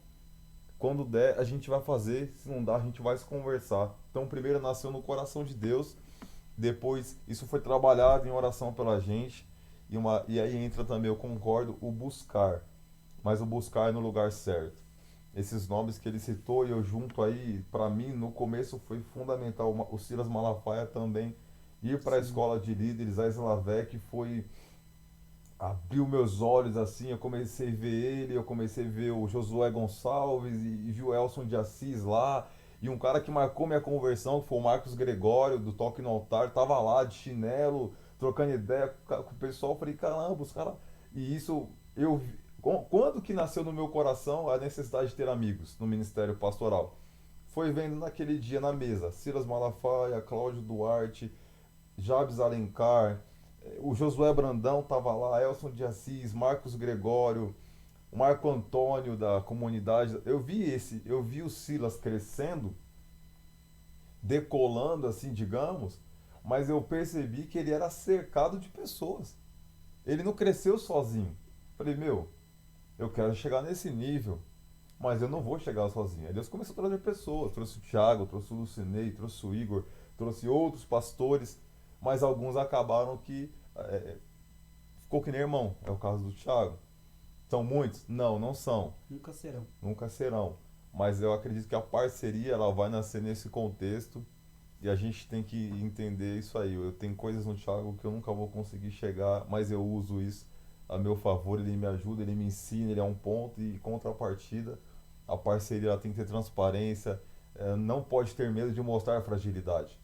Quando der, a gente vai fazer. Se não dá, a gente vai se conversar. Então, primeiro nasceu no coração de Deus. Depois, isso foi trabalhado em oração pela gente. E aí entra também, eu concordo, o buscar. Mas o buscar no lugar certo. Esses nomes que ele citou, e eu junto aí, para mim, no começo foi fundamental. O Silas Malafaia também. Ir para a escola de líderes, a Islavec, foi... abriu meus olhos assim, eu comecei a ver ele, eu comecei a ver o Josué Gonçalves e vi o Elson de Assis lá, e um cara que marcou minha conversão, que foi o Marcos Gregório, do Toque no Altar, tava lá de chinelo, trocando ideia com o pessoal, falei, caramba, os caras... E isso, quando que nasceu no meu coração a necessidade de ter amigos no ministério pastoral? Foi vendo naquele dia na mesa, Silas Malafaia, Cláudio Duarte, Jabes Alencar, o Josué Brandão estava lá, Elson de Assis, Marcos Gregório, o Marco Antônio da comunidade. Eu vi o Silas crescendo, decolando assim, digamos, mas eu percebi que ele era cercado de pessoas. Ele não cresceu sozinho. Falei, eu quero chegar nesse nível, mas eu não vou chegar sozinho. Aí Deus começou a trazer pessoas, trouxe o Thiago, trouxe o Lucinei, trouxe o Igor, trouxe outros pastores, mas alguns acabaram que ficou que nem irmão, é o caso do Thiago. São muitos? Não, não são. Nunca serão. Nunca serão. Mas eu acredito que a parceria ela vai nascer nesse contexto e a gente tem que entender isso aí. Eu tenho coisas no Thiago que eu nunca vou conseguir chegar, mas eu uso isso a meu favor, ele me ajuda, ele me ensina, ele é um ponto e contrapartida. A parceria ela tem que ter transparência, não pode ter medo de mostrar fragilidade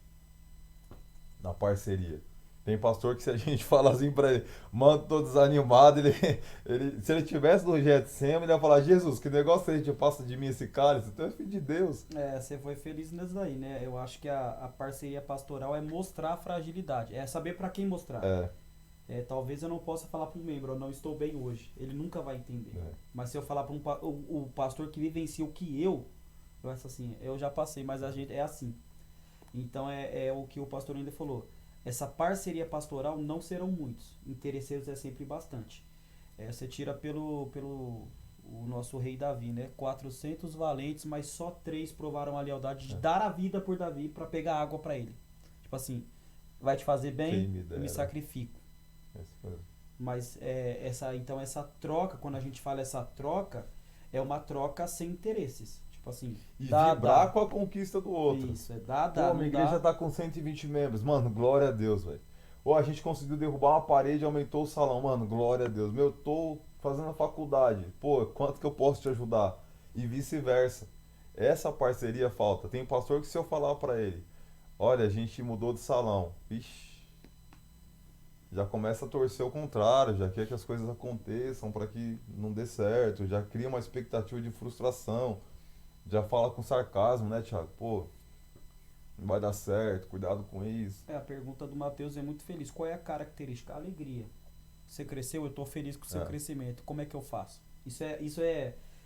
na parceria. Tem pastor que se a gente fala assim pra ele, manda todo desanimado, se ele tivesse no Getsemane, ele ia falar, Jesus, que negócio é esse? Passa de mim esse cálice? Tu é filho de Deus. Você foi feliz nisso daí, né? Eu acho que a parceria pastoral é mostrar a fragilidade, é saber pra quem mostrar. Talvez eu não possa falar para um membro, eu não estou bem hoje, ele nunca vai entender. Mas se eu falar para o pastor que vivencia o que eu acho assim, eu já passei, mas a gente é assim. Então é o que o pastor ainda falou. Essa parceria pastoral não serão muitos. Interesseiros é sempre bastante. Você tira pelo o nosso rei Davi, né? 400 valentes, mas só 3 provaram a lealdade de dar a vida por Davi para pegar água para ele. Tipo assim, vai te fazer bem, me sacrifico. Mas então essa troca, quando a gente fala essa troca, é uma troca sem interesses. Tipo assim, e vibrar com a conquista do outro. Isso, dá. Minha igreja tá com 120 membros. Mano, glória a Deus, velho. Ou a gente conseguiu derrubar uma parede e aumentou o salão. Mano, glória a Deus. Tô fazendo a faculdade. Pô, quanto que eu posso te ajudar? E vice-versa. Essa parceria falta. Tem pastor que se eu falar pra ele, olha, a gente mudou de salão. Vixe. já começa a torcer o contrário, já quer que as coisas aconteçam para que não dê certo, já cria uma expectativa de frustração, já fala com sarcasmo, né, Thiago? Pô, não vai dar certo, cuidado com isso. A pergunta do Matheus é muito feliz. Qual é a característica? A alegria. Você cresceu, eu estou feliz com o seu É. crescimento. Como é que eu faço?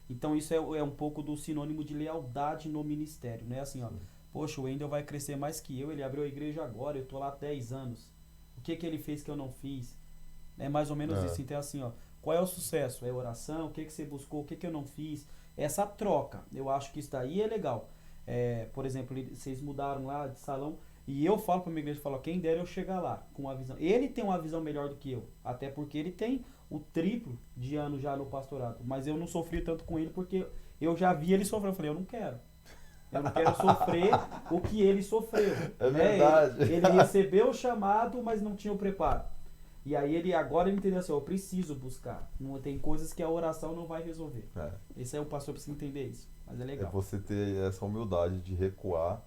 Então isso é um pouco do sinônimo de lealdade no ministério, né? Assim, ó, Sim. poxa, o Wendel vai crescer mais que eu, ele abriu a igreja agora, eu tô lá há 10 anos. O que ele fez que eu não fiz? É mais ou menos É. isso. Então, assim, ó, qual é o sucesso? É oração? O que você buscou? O que eu não fiz? Essa troca, eu acho que isso daí é legal. Por exemplo, vocês mudaram lá de salão e eu falo para minha igreja, falo, quem dera eu chegar lá com uma visão. Ele tem uma visão melhor do que eu, até porque ele tem o triplo de anos já no pastorado, mas eu não sofri tanto com ele porque eu já vi ele sofrer. Eu falei, eu não quero. Eu não quero sofrer o que ele sofreu. É né? verdade. Ele recebeu o chamado, mas não tinha o preparo. E aí agora ele entendeu assim, eu preciso buscar. Não, tem coisas que a oração não vai resolver. É. Esse é o pastor precisa entender isso. Mas é É legal. você ter essa humildade de recuar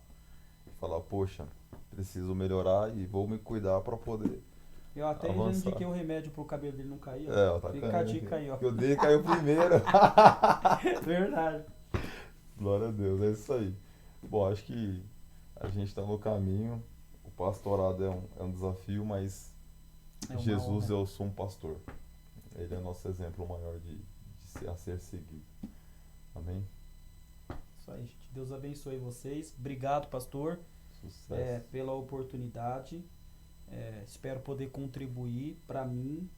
e falar, poxa, preciso melhorar e vou me cuidar para poder Eu até já avançar. indiquei o remédio pro cabelo dele não cair. Ó. É, tá Fica a caindo dica aqui. aí, ó. Que o dele caiu primeiro. Verdade. Glória a Deus, é isso aí. Bom, acho que a gente está no caminho. O pastorado é um desafio, mas É uma Jesus é honra. o sumo pastor. Ele é nosso exemplo maior a ser seguido. Amém? Isso aí, gente. Deus abençoe vocês. Obrigado, pastor, Sucesso. pela oportunidade. Espero poder contribuir. Para mim,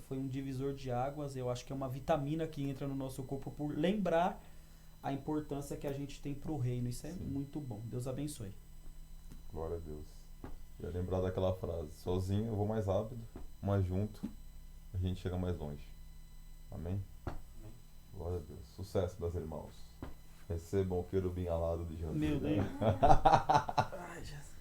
foi um divisor de águas. Eu acho que é uma vitamina que entra no nosso corpo por lembrar a importância que a gente tem pro reino. Isso é Sim. muito bom. Deus abençoe. Glória a Deus. E lembrar daquela frase: sozinho eu vou mais rápido, mas junto a gente chega mais longe. Amém? Amém. Glória a Deus. Sucesso, meus irmãos. Recebam o querubim alado de Jesus. Meu Deus. Ai, Jesus.